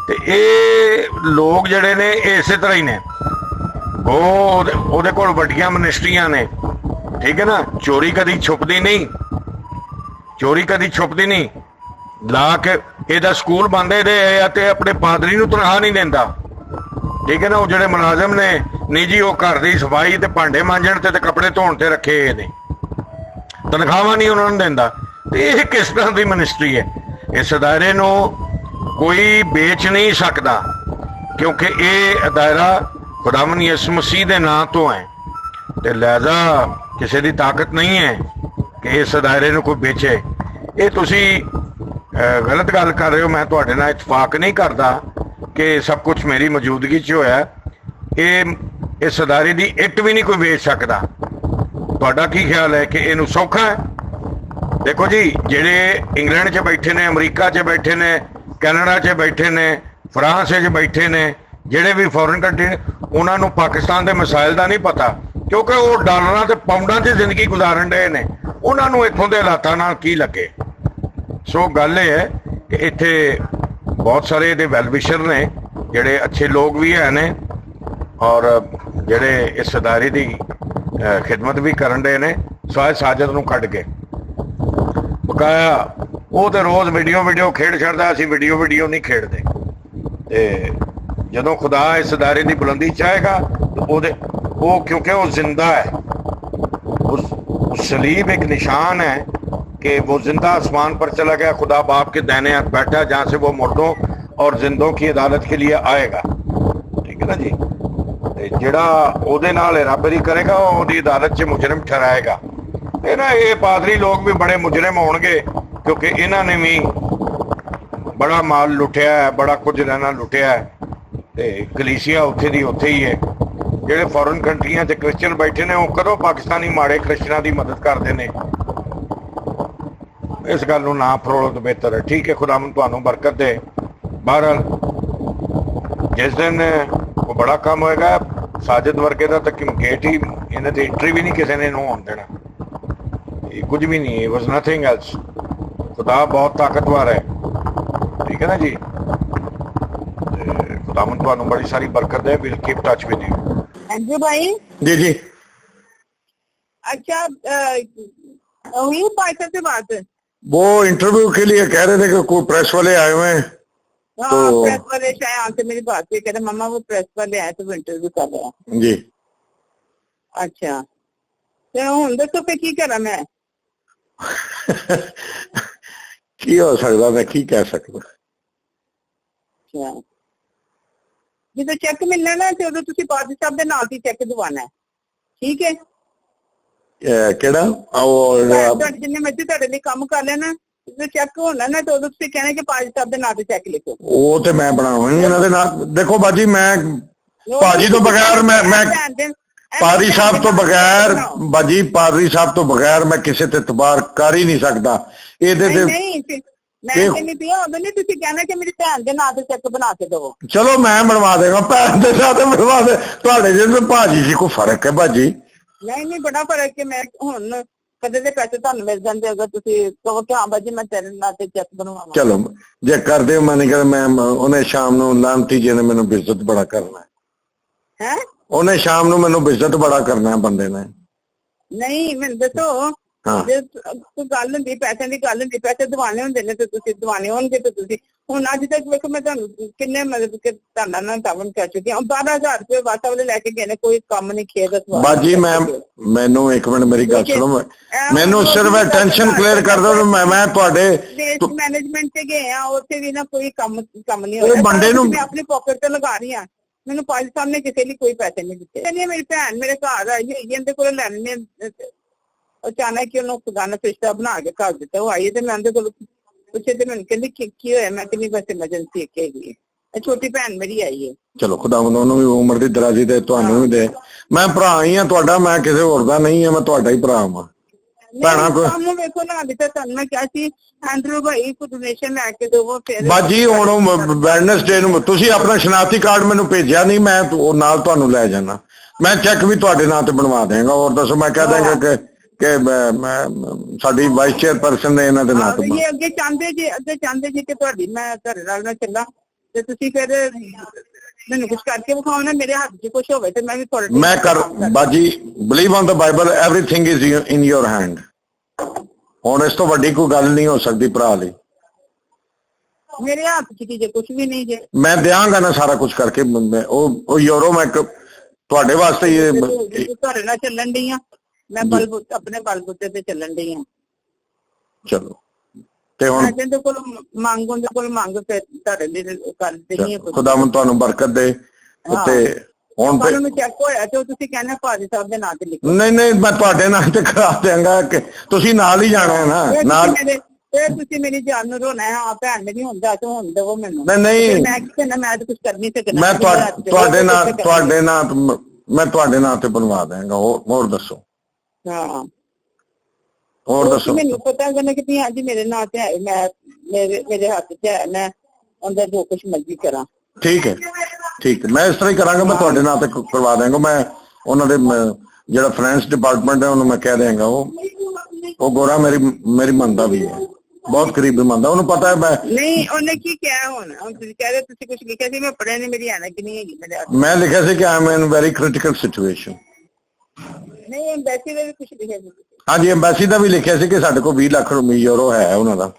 ਤੇ ਇਹ ਲੋਕ ਜਿਹੜੇ ਨੇ ਇਸੇ ਤਰ੍ਹਾਂ ਹੀ ਨੇ। ਉਹਦੇ ਕੋਲ ਵੱਡੀਆਂ ਮਨਿਸਟਰੀਆਂ ਨੇ, ਠੀਕ ਹੈ ਨਾ। ਚੋਰੀ ਕਦੀ ਛੁਪਦੀ ਨਹੀਂ, ਚੋਰੀ ਕਦੀ ਛੁਪਦੀ ਨਹੀਂ। ਲਾ ਕੇ ਇਹਦਾ ਸਕੂਲ ਬੰਦ ਇਹਦੇ ਆ ਤੇ ਆਪਣੇ ਪਾਦਰੀ ਨੂੰ ਤਨਖਾਹ ਨਹੀਂ ਦਿੰਦਾ, ਠੀਕ ਹੈ ਨਾ। ਉਹ ਜਿਹੜੇ ਮੁਲਾਜ਼ਮ ਨੇ ਨਹੀਂ ਜੀ, ਉਹ ਘਰ ਦੀ ਸਫਾਈ ਤੇ ਭਾਂਡੇ ਮਾਂਜਣ ਤੇ ਕੱਪੜੇ ਧੋਣ ਤੇ ਰੱਖੇ ਹੋਏ ਨੇ, ਤਨਖਾਹਾਂ ਨਹੀਂ ਉਹਨਾਂ ਨੂੰ ਦਿੰਦਾ। ਤੇ ਇਹ ਕਿਸ ਤਰ੍ਹਾਂ ਦੀ ਮਿਨਿਸਟਰੀ ਹੈ? ਇਸ ਅਦਾਰੇ ਨੂੰ ਕੋਈ ਵੇਚ ਨਹੀਂ ਸਕਦਾ, ਕਿਉਂਕਿ ਇਹ ਅਦਾਰਾ ਖੁਦਾਵੰਦ ਯਿਸੂ ਮਸੀਹ ਦੇ ਨਾਂ ਤੋਂ ਹੈ, ਤੇ ਲਿਹਾਜ਼ਾ ਕਿਸੇ ਦੀ ਤਾਕਤ ਨਹੀਂ ਹੈ ਕਿ ਇਸ ਅਦਾਰੇ ਨੂੰ ਕੋਈ ਵੇਚੇ। ਇਹ ਤੁਸੀਂ ਗਲਤ ਗੱਲ ਕਰ ਰਹੇ ਹੋ। ਮੈਂ ਤੁਹਾਡੇ ਨਾਲ ਇਤਫਾਕ ਨਹੀਂ ਕਰਦਾ ਕਿ ਸਭ ਕੁਝ ਮੇਰੀ ਮੌਜੂਦਗੀ 'ਚ ਹੋਇਆ। ਇਸ ਅਦਾਰੇ ਦੀ ਇੱਟ ਵੀ ਨਹੀਂ ਕੋਈ ਵੇਚ ਸਕਦਾ। ਤੁਹਾਡਾ ਕੀ ਖਿਆਲ ਹੈ ਕਿ ਇਹਨੂੰ ਸੌਖਾ ਹੈ? ਦੇਖੋ ਜੀ, ਜਿਹੜੇ ਇੰਗਲੈਂਡ 'ਚ ਬੈਠੇ ਨੇ, ਅਮਰੀਕਾ 'ਚ ਬੈਠੇ ਨੇ, ਕੈਨੇਡਾ 'ਚ ਬੈਠੇ ਨੇ, ਫਰਾਂਸ 'ਚ ਬੈਠੇ ਨੇ, ਜਿਹੜੇ ਵੀ ਫੋਰਨ ਕੰਟਰੀ ਨੇ, ਉਹਨਾਂ ਨੂੰ ਪਾਕਿਸਤਾਨ ਦੇ ਮਸਾਇਲ ਦਾ ਨਹੀਂ ਪਤਾ, ਕਿਉਂਕਿ ਉਹ ਡਾਲਰਾਂ ਤੇ ਪਾਉਂਡਾਂ 'ਚ ਜ਼ਿੰਦਗੀ ਗੁਜ਼ਾਰਨ ਡਏ ਨੇ। ਉਹਨਾਂ ਨੂੰ ਇੱਥੋਂ ਦੇ ਹਾਲਾਤਾਂ ਨਾਲ ਕੀ ਲੱਗੇ। ਸੋ ਗੱਲ ਇਹ ਹੈ ਕਿ ਇੱਥੇ ਬਹੁਤ ਸਾਰੇ ਇਹਦੇ ਵੈਲਵਿਸ਼ਰ ਨੇ, ਜਿਹੜੇ ਅੱਛੇ ਲੋਕ ਵੀ ਹੈ ਨੇ, ਔਰ ਜਿਹੜੇ ਇਸ ਅਦਾਰੇ ਦੀ ਖਿਦਮਤ ਵੀ ਕਰਨ ਡਏ ਨੇ, ਸਵਾਏ ਸਾਜਦ ਨੂੰ ਕੱਢ ਕੇ। ਬਕਾਇਆ ਉਹ ਤੇ ਰੋਜ਼ ਵੀਡੀਓ ਖੇਡ ਛੱਡਦਾ, ਅਸੀਂ ਵੀਡੀਓ ਨਹੀਂ ਖੇਡਦੇ। ਤੇ ਜਦੋਂ ਖੁਦਾ ਇਸ ਅਦਾਰੇ ਦੀ ਬੁਲੰਦੀ ਚਾਹੇਗਾ, ਉਹ ਕਿਉਂਕਿ ਉਹ ਜ਼ਿੰਦਾ है, उस सलीब एक निशान है कि वो जिंदा आसमान पर चला गया, खुदा बाप के दाहिने हाथ बैठा है, जहाँ से वो मुर्दों और जिंदों की अदालत के लिए आएगा। ठीक है ना जी? ਜਿਹੜਾ ਉਹਦੇ ਨਾਲ ਰਾਬਰੀ ਕਰੇਗਾ, ਉਹ ਉਹਦੀ ਅਦਾਲਤ 'ਚ ਮੁਜਰਮ ਠਹਿਰਾਏਗਾ। ਤੇ ਨਾ ਇਹ ਪਾਦਰੀ ਲੋਕ ਵੀ ਬੜੇ ਮੁਜਰਮ ਹੋਣਗੇ, ਕਿਉਂਕਿ ਇਹਨਾਂ ਨੇ ਵੀ ਬੜਾ ਮਾਲ ਲੁੱਟਿਆ ਹੈ, ਬੜਾ ਕੁਝ ਰਹਿਣਾ ਲੁੱਟਿਆ ਹੈ। ਤੇ ਕਲੀਸਿਆ ਉੱਥੇ ਦੀ ਉੱਥੇ ਹੀ ਹੈ। ਜਿਹੜੇ ਫੋਰਨ ਕੰਟਰੀਆਂ 'ਚ ਕ੍ਰਿਸਚਨ ਬੈਠੇ ਨੇ, ਉਹ ਕਦੋਂ ਪਾਕਿਸਤਾਨੀ ਮਾੜੇ ਕ੍ਰਿਸਚਨਾਂ ਦੀ ਮਦਦ ਕਰਦੇ ਨੇ? ਇਸ ਗੱਲ ਨੂੰ ਨਾ ਫਰੋਲੋ ਤਾਂ ਬਿਹਤਰ ਹੈ। ਠੀਕ ਹੈ, ਖੁਦਾਵੰਦ ਤੁਹਾਨੂੰ ਬਰਕਤ ਦੇ। ਬਹਰਹਾਲ ਜਿਸ ਦਿਨ ਉਹ ਬੜਾ ਕੰਮ ਹੋਏਗਾ, ਸਾਜਦ ਵਰਗੇ ਦਾ ਤਾਂ ਗੇਟ ਹੀ, ਇਹਨਾਂ ਤੇ ਐਂਟਰੀ ਵੀ ਨਹੀਂ ਕਿਸੇ ਨੇ ਇਹਨੂੰ ਆਉਣ ਦੇਣਾ। ਇਹ ਕੁਝ ਵੀ ਨਹੀਂ, ਇਟ ਵਾਸ ਨਥਿੰਗ ਐਲਸ। ਖੁਦਾ ਬਹੁਤ ਤਾਕਤਵਰ ਹੈ। ਠੀਕ ਹੈ ਨਾ ਜੀ? ਖੁਦਾਵੰਦ ਤੁਹਾਨੂੰ ਬੜੀ ਸਾਰੀ ਬਰਕਤ ਦੇ। Will keep touch with you. Anju भाई, जी अच्छा हुई पार्षद से बात? वो इंटरव्यू के लिए कह रहे थे कि कोई प्रेस वाले आए हुए हैं। हाँ, तो- प्रेस वाले शायद आके मेरी बात हुई, कह रहे मम्मा वो प्रेस वाले आए तो वो इंटरव्यू कर रहे हैं। जी अच्छा, तो हुण दसो फिर की करा मैं? की हो सकता, मैं की कह सकता। अच्छा, ਜਦੋਂ ਚੈੱਕ ਮਿਲਣਾ ਨਾ ਤੇ ਉਦੋਂ ਤੁਸੀਂ ਪਾਦਰੀ ਸਾਹਿਬ ਦੇ ਨਾਲ ਹੀ ਚੈੱਕ ਦਿਵਾਣਾ ਹੈ। ਠੀਕ ਹੈ? ਕਿਹੜਾ ਉਹ ਤੁਹਾਡੇ ਜਿੰਨੇ ਮਰਜ਼ੀ ਤੁਹਾਡੇ ਲਈ ਕੰਮ ਕਰ ਲੈਣਾ, ਜਦੋਂ ਚੈੱਕ ਹੋਣਾ ਨਾ ਤੇ ਉਦੋਂ ਤੁਸੀਂ ਕਹਿਣਾ ਕਿ ਪਾਦਰੀ ਸਾਹਿਬ ਦੇ ਨਾਂ ਤੇ ਚੈੱਕ ਲਿਖੋ। ਉਹ ਤੇ ਮੈਂ ਬਣਾਵਾਂਗੀ ਇਹਨਾਂ ਦੇ ਨਾਲ। ਦੇਖੋ ਬਾਜੀ, ਮੈਂ ਭਾਜੀ ਤੋਂ ਬਗੈਰ ਮੈਂ ਪਾਦਰੀ ਸਾਹਿਬ ਤੋਂ ਬਗੈਰ, ਬਾਜੀ ਪਾਦਰੀ ਸਾਹਿਬ ਤੋਂ ਬਗੈਰ ਮੈਂ ਕਿਸੇ ਤੇ ਇਤਬਾਰ ਕਰ ਹੀ ਨਹੀਂ ਸਕਦਾ। ਇਹਦੇ ਤੇ ਨਹੀਂ, ਮੈਂ ਕਹਿੰਦੀ ਪਈ ਉਦੋਂ ਨਹੀਂ ਤੁਸੀਂ ਕਹਿਣਾ ਕਿ ਮੇਰੀ ਭੈਣ ਦੇ ਨਾਂ ਤੇ ਚੈੱਕ ਬਣਾ ਕੇ ਦਿਓ। ਚਲੋ ਮੈਂ ਬਣਵਾ ਦੇਗਾ, ਭੈਣ ਦੇ ਨਾਂ ਤੇ ਬਣਵਾ ਦੇ। ਤੁਹਾਡੇ ਜਿਹੇ ਭਾਜੀ ਜੀ ਕੋਈ ਫਰਕ ਹੈ ਬਾਜੀ? ਨਹੀਂ, ਬੜਾ ਫਰਕ ਹੈ। ਮੈਂ ਹੁਣ ਕਦੇ ਦੇ ਪੈਸੇ ਤੁਹਾਨੂੰ ਮਿਲ ਜਾਂਦੇ ਅਗਰ ਤੁਸੀਂ ਕਹੋ ਕਿ ਹਾਂ ਬਾਜੀ ਮੈਂ ਤੇਰੇ ਨਾਂ ਤੇ ਚੈੱਕ ਬਣਵਾਵਾਂ। ਚਲੋ ਜੇ ਕਰਦੇ ਹੋ, ਮੈਂ ਨਹੀਂ ਕਹਿੰਦਾ। ਮੈਂ ਉਹਨੇ ਸ਼ਾਮ ਨੂੰ ਲਾਂਤੀ ਜੀ ਨੇ ਮੈਨੂੰ ਬਿਜ਼ਤ ਬੜਾ ਕਰਨਾ ਹੈ। ਉਹਨੇ ਸ਼ਾਮ ਨੂੰ ਮੈਨੂੰ ਬਿਜ਼ਤ ਬੜਾ ਕਰਨਾ ਬੰਦੇ ਨੇ। ਨਹੀਂ, ਮੈਨੂੰ ਦੱਸੋ, ਜੇ ਕੋਈ ਗੱਲ ਹੁੰਦੀ ਪੈਸਿਆਂ ਦੀ ਗੱਲ ਹੁੰਦੀ, ਪੈਸੇ ਦਿਵਾਣੇ ਹੁੰਦੇ ਨੇ ਤੇ ਤੁਸੀਂ ਦਿਵਾਣੇ ਹੋਣਗੇ ਤੇ ਤੁਸੀਂ ਹੁਣ ਅੱਜ ਤੱਕ ਵੇਖੋ ਮੈਂ ਤੁਹਾਨੂੰ ਕਿੰਨੇ ਮਤਲਬ ਕਿ ਤੁਹਾਡਾ ਨਾਲ ਤਾਵਨ ਕਰ ਚੁੱਕੀ ਹਾਂ। 12,000 ਰੁਪਏ ਵਾਸਾ ਵਾਲੇ ਲੈ ਕੇ ਗਏ ਨੇ, ਕੋਈ ਕੰਮ ਨਹੀਂ ਖੇਡ ਬਾਜੀ। ਮੈਨੂੰ ਇੱਕ ਮਿੰਟ ਮੇਰੀ ਗੱਲ ਸੁਣੋ, ਮੈਨੂੰ ਸਿਰਫ ਟੈਨਸ਼ਨ ਕਲੀਅਰ ਕਰ ਦਿਓ। ਮੈਂ ਤੁਹਾਡੇ ਮੈਨੇਜਮੈਂਟ ਤੇ ਗਏ ਆ, ਉੱਥੇ ਵੀ ਨਾ ਕੋਈ ਕੰਮ ਨਹੀਂ ਹੋਇਆ। ਬੰਦੇ ਨੂੰ ਮੈਂ ਆਪਣੀ ਪਾਕਟ ਤੇ ਲਗਾ ਰਹੀ ਹਾਂ। ਮੈਨੂੰ ਪਾਜੀ ਸਾਹਿਬ ਨੇ ਕਿਸੇ ਲਈ ਕੋਈ ਪੈਸੇ ਨਹੀਂ ਦਿੱਤੇ। ਕਹਿੰਦੀ ਮੇਰੀ ਭੈਣ ਮੇਰੇ ਘਰ ਆਈ ਹੋਈ, ਇਹਦੇ ਕੋਲ ਲੈਣੇ ਅਚਾਨਕ ਕਿ ਉਹਨੂੰ ਖੁਦਾ ਨੇ ਰਿਸ਼ਤਾ ਬਣਾ ਕੇ ਘਰ ਦਿੱਤਾ। ਉਹ ਆਈ ਤੇ ਮੈਂ ਉਹਦੇ ਕੋਲ ਪੁੱਛੇ ਤੇ ਮੈਨੂੰ ਕਹਿੰਦੀ ਕੀ ਹੋਇਆ? ਮੈਂ ਕਿੰਨੀ ਬਸ ਐਮਰਜੈਂਸੀ ਇੱਕ ਹੈਗੀ ਹੈ। ਛੋਟੀ ਭੈਣ ਮੇਰੀ ਆਈ ਹੈ। ਚਲੋ ਖੁਦਾਵੰਦ ਉਹਨੂੰ ਵੀ ਉਮਰ ਦੀ ਦਰਾਜ਼ੀ ਦੇ, ਤੁਹਾਨੂੰ ਵੀ ਦੇ। ਮੈਂ ਭਰਾ ਹੀ ਆ ਤੁਹਾਡਾ, ਮੈਂ ਕਿਸੇ ਹੋਰ ਦਾ ਨਹੀਂ ਆ, ਮੈਂ ਤੁਹਾਡਾ ਹੀ ਭਰਾ ਹਾਂ। ਭੈਣਾ ਕੋਈ ਸਾਨੂੰ ਵੇਖੋ ਨਾ, ਅਭੀ ਤਾਂ ਤੁਹਾਨੂੰ ਮੈਂ ਕਿਹਾ ਸੀ ਐਂਡਰੂ ਭਾਈ ਕੋ ਡੋਨੇਸ਼ਨ ਲੈ ਕੇ ਦਿਓ। ਫਿਰ ਬਾਜੀ ਹੁਣ ਵੈਡਨਸਡੇ ਨੂੰ ਤੁਸੀਂ ਆਪਣਾ ਸ਼ਨਾਖਤੀ ਕਾਰਡ ਮੈਨੂੰ ਭੇਜਿਆ ਨਹੀਂ, ਮੈਂ ਉਹ ਨਾਲ ਤੁਹਾਨੂੰ ਲੈ ਜਾਣਾ। ਮੈਂ ਚੈੱਕ ਵੀ ਤੁਹਾਡੇ ਨਾਂ ਤੇ ਬਣਵਾ ਦੇਵਾਂਗਾ। ਹੋਰ ਦੱਸੋ, ਮੈਂ ਕਹਿ ਦਾਂਗਾ ਕਿ ਸਾਡੀ ਵਾਈਸ ਚੇਅਰਪਰਸਨ ਨੇ ਇਹਨਾਂ ਦੇ ਨਾਂ ਤੇ ਇਹ ਅੱਗੇ ਚਾਹੁੰਦੇ ਜੀ ਕਿ ਤੁਹਾਡੀ ਮੈਂ ਤੁਹਾਡੇ ਨਾਲ ਨਾ ਚੱਲਾਂ ਤੇ ਤੁਸੀਂ ਫਿਰ ਮੈਨੂੰ ਕੁਝ ਕਰਕੇ ਵਿਖਾਓ ਨਾ, ਮੇਰੇ ਹੱਥ 'ਚ ਕੁਝ ਹੋਵੇ ਤੇ ਮੈਂ ਵੀ ਤੁਹਾਡੇ ਮੈਂ ਕਰ ਬਾਜੀ। Believe on the Bible, everything is in your hand. ਹੁਣ ਇਸ ਤੋਂ ਵੱਡੀ ਕੋਈ ਗੱਲ ਨਹੀਂ ਹੋ ਸਕਦੀ ਭਰਾ ਲਈ। ਮੇਰੇ ਹੱਥ 'ਚ ਕੀ ਜੇ ਕੁਝ ਵੀ ਨਹੀਂ ਜੇ। ਮੈਂ ਦਿਆਂਗਾ ਨਾ ਸਾਰਾ ਕੁਝ ਕਰਕੇ। ਉਹ ਯੂਰੋ ਮੈਂ ਤੁਹਾਡੇ ਵਾਸਤੇ ਇਹ ਤੁਹਾਡੇ ਨਾਲ ਚੱਲਣ ਡਈ ਆ ਮੈਂ ਆਪਣੇ ਬਲਬੂਤੇ ਤੇ ਚੱਲਣ ਡਈ ਆ ਚਲੋ ਤੇ ਹੁਣ ਜਿਹਦੇ ਕੋਲ ਮੰਗ ਉਹਦੇ ਕੋਲ ਮੰਗ ਫਿਰ ਤੁਹਾਡੇ ਲਈ ਕਰ ਦੇਣੀ ਹੈ ਖੁਦਾਵੰਦ ਤੁਹਾਨੂੰ ਬਰਕਤ ਦੇ ਤੇ ਹੁਣ ਤੇ ਤੁਹਾਨੂੰ ਚੈੱਕ ਹੋਇਆ ਤੇ ਤੁਸੀਂ ਕਹਿੰਦੇ ਭਾਜੀ ਸਾਹਿਬ ਦੇ ਨਾਂ ਤੇ ਲਿਖੋ ਨਹੀਂ ਮੈਂ ਤੁਹਾਡੇ ਨਾਂ ਤੇ ਕਰਾ ਦਿਆਂਗਾ ਕਿ ਤੁਸੀਂ ਨਾਲ ਹੀ ਜਾਣਾ ਹੈ ਨਾ ਨਾਲ ਫਿਰ ਤੁਸੀਂ ਮੇਰੀ ਜਾਨ ਨੂੰ ਰੋਣਾ ਹੈ ਆ ਭੈਣ ਮੇਰੀ ਹੁੰਦਾ ਤੇ ਹੁਣ ਦੇਵੋ ਮੈਨੂੰ ਨਹੀਂ ਮੈਂ ਕਿਸੇ ਨਾਲ ਮੈਂ ਤਾਂ ਕੁਝ ਕਰ ਨਹੀਂ ਸਕਦਾ ਮੈਂ ਤੁਹਾਡੇ ਨਾਂ ਤੇ ਬਣਵਾ ਦਿਆਂਗਾ ਹੋਰ ਦੱਸੋ ਹਾਂ ਹੋਰ ਦੱਸੋ ਮੈਨੂੰ ਪਤਾ ਕਰਨਾ ਕਿ ਹਾਂਜੀ ਮੇਰੇ ਨਾਂ ਤੇ ਹੈ ਮੈਂ ਮੇਰੇ ਹੱਥ 'ਚ ਹੈ ਮੈਂ ਉਹਦਾ ਜੋ ਕੁਝ ਮਰਜ਼ੀ ਕਰਾਂ ਠੀਕ ਹੈ ਮੈਂ ਇਸ ਤਰ੍ਹਾਂ ਹੀ ਕਰਾਂਗਾ ਮੈਂ ਤੁਹਾਡੇ ਨਾਂ ਤੇ ਕਰਵਾ ਦਿਆਂਗਾ ਮੈਂ ਉਹਨਾਂ ਦੇ ਜਿਹੜਾ ਫਾਈਨੈਂਸ ਡਿਪਾਰਟਮੈਂਟ ਹੈ ਉਹਨੂੰ ਮੈਂ ਕਹਿ ਦਿਆਂਗਾ ਉਹ ਗੋਰਾ ਮੇਰੀ ਮੰਨਦਾ ਵੀ ਹੈ ਬਹੁਤ ਕਰੀਬੀ ਮੰਨਦਾ ਉਹਨੂੰ ਪਤਾ ਹੈ ਮੈਂ ਨਹੀਂ ਉਹਨੇ ਕੀ ਕਿਹਾ ਹੁਣ ਤੁਸੀਂ ਕਹਿ ਰਹੇ ਤੁਸੀਂ ਕੁਝ ਲਿਖਿਆ ਸੀ ਮੈਂ ਪੜਿਆ ਨਹੀਂ ਮੇਰੀ ਐਨਕ ਨਹੀਂ ਹੈਗੀ ਮੇਰੇ ਹੱਥ ਮੈਂ ਲਿਖਿਆ ਸੀ ਕਿ I am in very critical situation ਨਹੀਂ ਐਮਬੈਸੀ ਦੇ ਵੀ ਕੁਝ ਲਿਖਿਆ ਸੀ ਹਾਂਜੀ ਐਮਬੈਸੀ ਦਾ ਵੀ ਲਿਖਿਆ ਸੀ ਕਿ ਸਾਡੇ ਕੋਲ 20 ਲੱਖ ਯੂਰੋ ਹੈ ਉਹਨਾਂ ਦਾ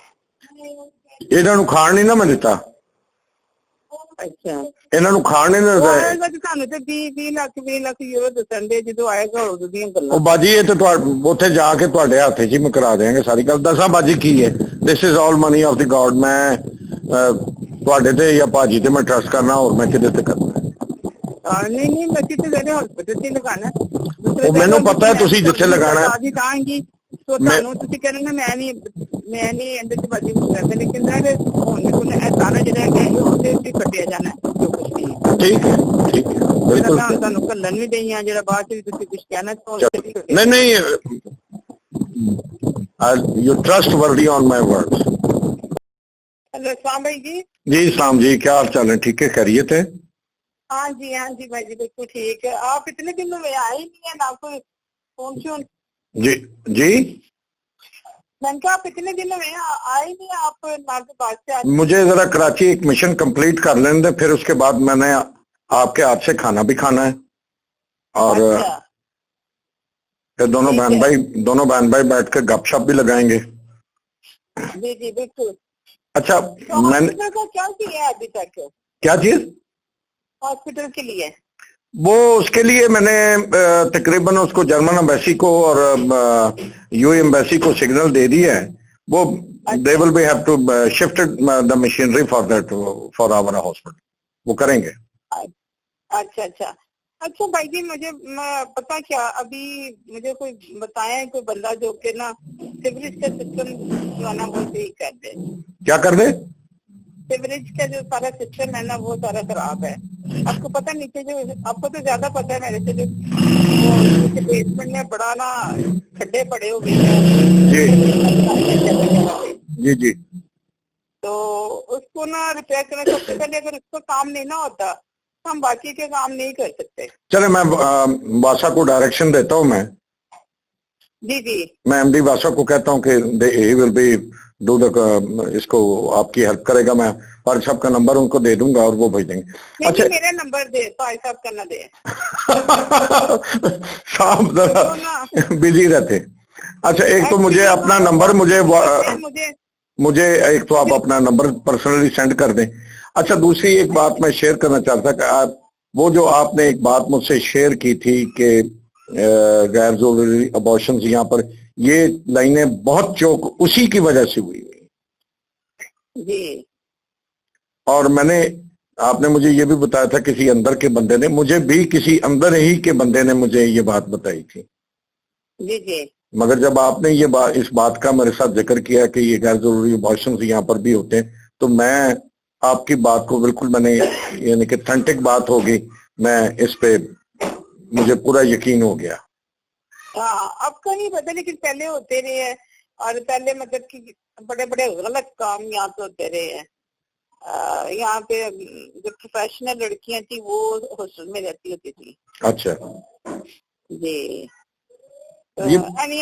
ਇਹਨਾਂ ਨੂੰ ਖਾਣ ਨਹੀਂ ਨਾ ਮੈਂ ਦਿੱਤਾ ਅੱਛਾ ਇਹਨਾਂ ਨੂੰ ਖਾਣ ਨਹੀਂ ਦਿੱਤਾ ਤੁਹਾਨੂੰ ਤੇ 20 ਲੱਖ ਯੂਰੋ ਦੱਸਣ ਦੇ ਜਦੋਂ ਆਏਗਾ ਉਦੋਂ ਦੀਆਂ ਗੱਲਾਂ ਉਹ ਬਾਜੀ ਇਹ ਤੇ ਉੱਥੇ ਜਾ ਕੇ ਤੁਹਾਡੇ ਹੱਥ 'ਚ ਹੀ ਮੈਂ ਕਰਾ ਦਿਆਂਗੇ ਸਾਰੀ ਗੱਲ ਦੱਸਾਂ ਬਾਜੀ ਕੀ ਹੈ this is all money of the God ਮੈਂ ਤੁਹਾਡੇ ਤੇ ਜਾਂ ਭਾਜੀ ਤੇ ਮੈਂ ਟਰਸਟ ਕਰਨਾ ਹੋਰ ਮੈਂ ਕਿਹਦੇ ਤੇ ਕਰਨਾ ਨਹੀਂ ਮੈਂ ਕਿਤੇ ਜਿਹੜੇ ਹਸਪੀਟਲ 'ਚ ਲਗਾਣਾ ਉਹ ਮੈਨੂੰ ਪਤਾ ਹੈ ਤੁਸੀਂ ਜਿੱਥੇ ਲਗਾਣਾ ਹੈ ਕਹਾਂਗੀ तो ਤੁਹਾਨੂੰ ਤੁਸੀਂ ਕਹਿੰਦੇ ਮੈਂ ਨਹੀਂ ਇਹਦੇ ਚ ਬਾਜੀ ਕੁਝ ਕਰਦੇ ਲੇਕਿਨ ਹੁਣ ਇਹ ਸਾਰਾ ਜਿਹੜਾ ਹੈ ਉਹਦੇ ਉੱਤੇ ਕੱਟਿਆ ਜਾਣਾ ਜੋ ਕੁਝ ਵੀ ਠੀਕ ਹੈ ਬਿਲਕੁਲ ਤੁਹਾਨੂੰ ਕੱਲਣ ਵੀ ਦਈਆਂ ਜਿਹੜਾ ਬਾਅਦ ਚ ਵੀ ਤੁਸੀਂ ਕੁਝ ਕਹਿਣਾ ਨਹੀਂ you trustworthy on my words hello Islam भाई जी जी इस्लाम जी क्या हाल चाल है ठीक है खैरियत है हाँ जी भाई जी बिल्कुल ठीक है आप इतने दिनों में आए नहीं है ना कोई फोन शोन जी मैंने कहा आप इतने दिनों में आए नहीं आप ना के बाद से मुझे जरा कराची एक मिशन कंप्लीट कर लेने दे फिर उसके बाद मैंने आपके हाथ से खाना भी खाना है और फिर दोनों बहन भाई बैठ कर गपशप भी लगाएंगे जी बिल्कुल अच्छा तो मैंने का क्या किया है अभी तक क्या चीज हॉस्पिटल के लिए वो उसके लिए मैंने तकरीबन उसको जर्मन एम्बेसी को और यूए एम्बेसी को सिग्नल दे दिया है वो they will be have to shift the machinery for that for our hospital वो करेंगे अच्छा भाई जी मुझे पता क्या अभी मुझे कोई बताया है कोई बंदा जो कि ना सीवरेज का सिस्टम जो है ना वो सही कर दे क्या कर दे सीवरेज का जो सारा सिस्टम है ना वो सारा खराब है आपको पता नीचे जो आपको तो ज्यादा पता है मेरे से जो बेसमेंट में बड़ा ना खड्डे पड़े हो गए जी तो उसको ना रिपेयर करना सबसे पहले अगर उसको काम नहीं ना होता तो हम बाकी के काम नहीं कर सकते चले मैं वासा को डायरेक्शन देता हूँ मैं मैं एमडी वासा को कहता हूँ कि he will be do the इसको आपकी हेल्प करेगा मैं फारिग साहब का नंबर उनको दे दूंगा और वो भेज देंगे अच्छा मेरा नंबर दे फारिग साहब का ना दे साहब जरा बिजी रहते अच्छा एक तो मुझे अपना नंबर मुझे एक तो आप अपना नंबर पर्सनली सेंड कर दें अच्छा दूसरी एक बात मैं शेयर करना चाहता था वो जो आपने एक बात मुझसे शेयर की थी कि गैर जरूरी अबॉर्शंस यहाँ पर ये लाइनें बहुत चौक उसी की वजह से हुई जी और आपने मुझे ये भी बताया था किसी अंदर के बंदे ने मुझे भी किसी अंदर ही के बंदे ने मुझे ये बात बताई थी जी मगर जब आपने इस बात का मेरे साथ जिक्र किया कि ये गैर जरूरी अबॉर्शंस यहाँ पर भी होते हैं तो मैं आपकी बात को बिल्कुल मैंने यानी कि ऑथेंटिक बात होगी मैं इस पे मुझे पूरा यकीन हो गया अब का नहीं पता लेकिन पहले होते रहे हैं और पहले मतलब कि बड़े बड़े गलत काम यहाँ पे होते रहे हैं यहाँ पे जो प्रोफेशनल लड़कियां थी वो हॉस्टल में रहती होती थी अच्छा जी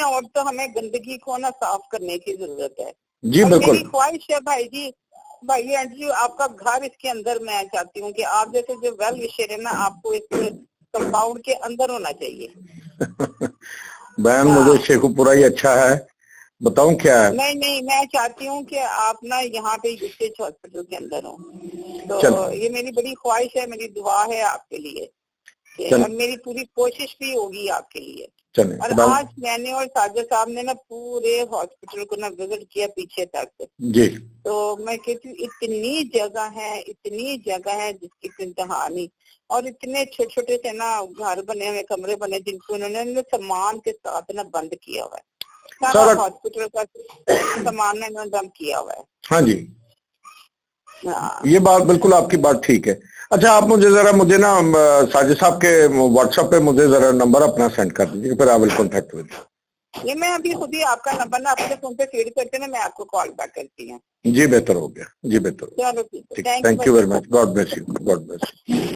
और तो हमें गंदगी को ना साफ करने की जरूरत है जी बिल्कुल ख्वाहिश है भाई एंड्रयू आपका घर इसके अंदर मैं चाहती हूँ कि आप जैसे जो वेल विशर है ना आपको इस कंपाउंड के अंदर होना चाहिए बहन मुझे शेखुपुरा ही अच्छा है बताऊं क्या है नहीं मैं चाहती हूँ कि आप ना यहाँ पे यूकेच हॉस्पिटल के अंदर हो तो ये मेरी बड़ी ख्वाहिश है मेरी दुआ है आपके लिए और मेरी पूरी कोशिश भी होगी आपके लिए। चलिए और आज मैंने और साजिद साहब ने ना पूरे हॉस्पिटल को ना विजिट किया पीछे तक जी। तो मैं कहती हूँ इतनी जगह है जिसकी कोई इंतहा नहीं। और इतने छोटे छोटे से ना घर बने हुए, कमरे बने जिनको उन्होंने सामान के साथ ना बंद किया हुआ है। सारा हॉस्पिटल का सामान ना इन्होंने डंप किया हुआ है। हाँ जी, हाँ। ये बात बिल्कुल आपकी बात ठीक है। अच्छा, आप मुझे ना साजिद साहब के व्हाट्सएप पे मुझे जरा नंबर अपना सेंड कर दीजिए, फिर आई विल कॉन्टेक्ट विद। ये मैं अभी खुद ही आपका नंबर ना अपने फोन पे फीड करके ना मैं आपको कॉल बैक करती हूँ। जी बेहतर हो गया, जी बेहतर हो गया। चलो ठीक है, thank you very much, God bless you, God bless you.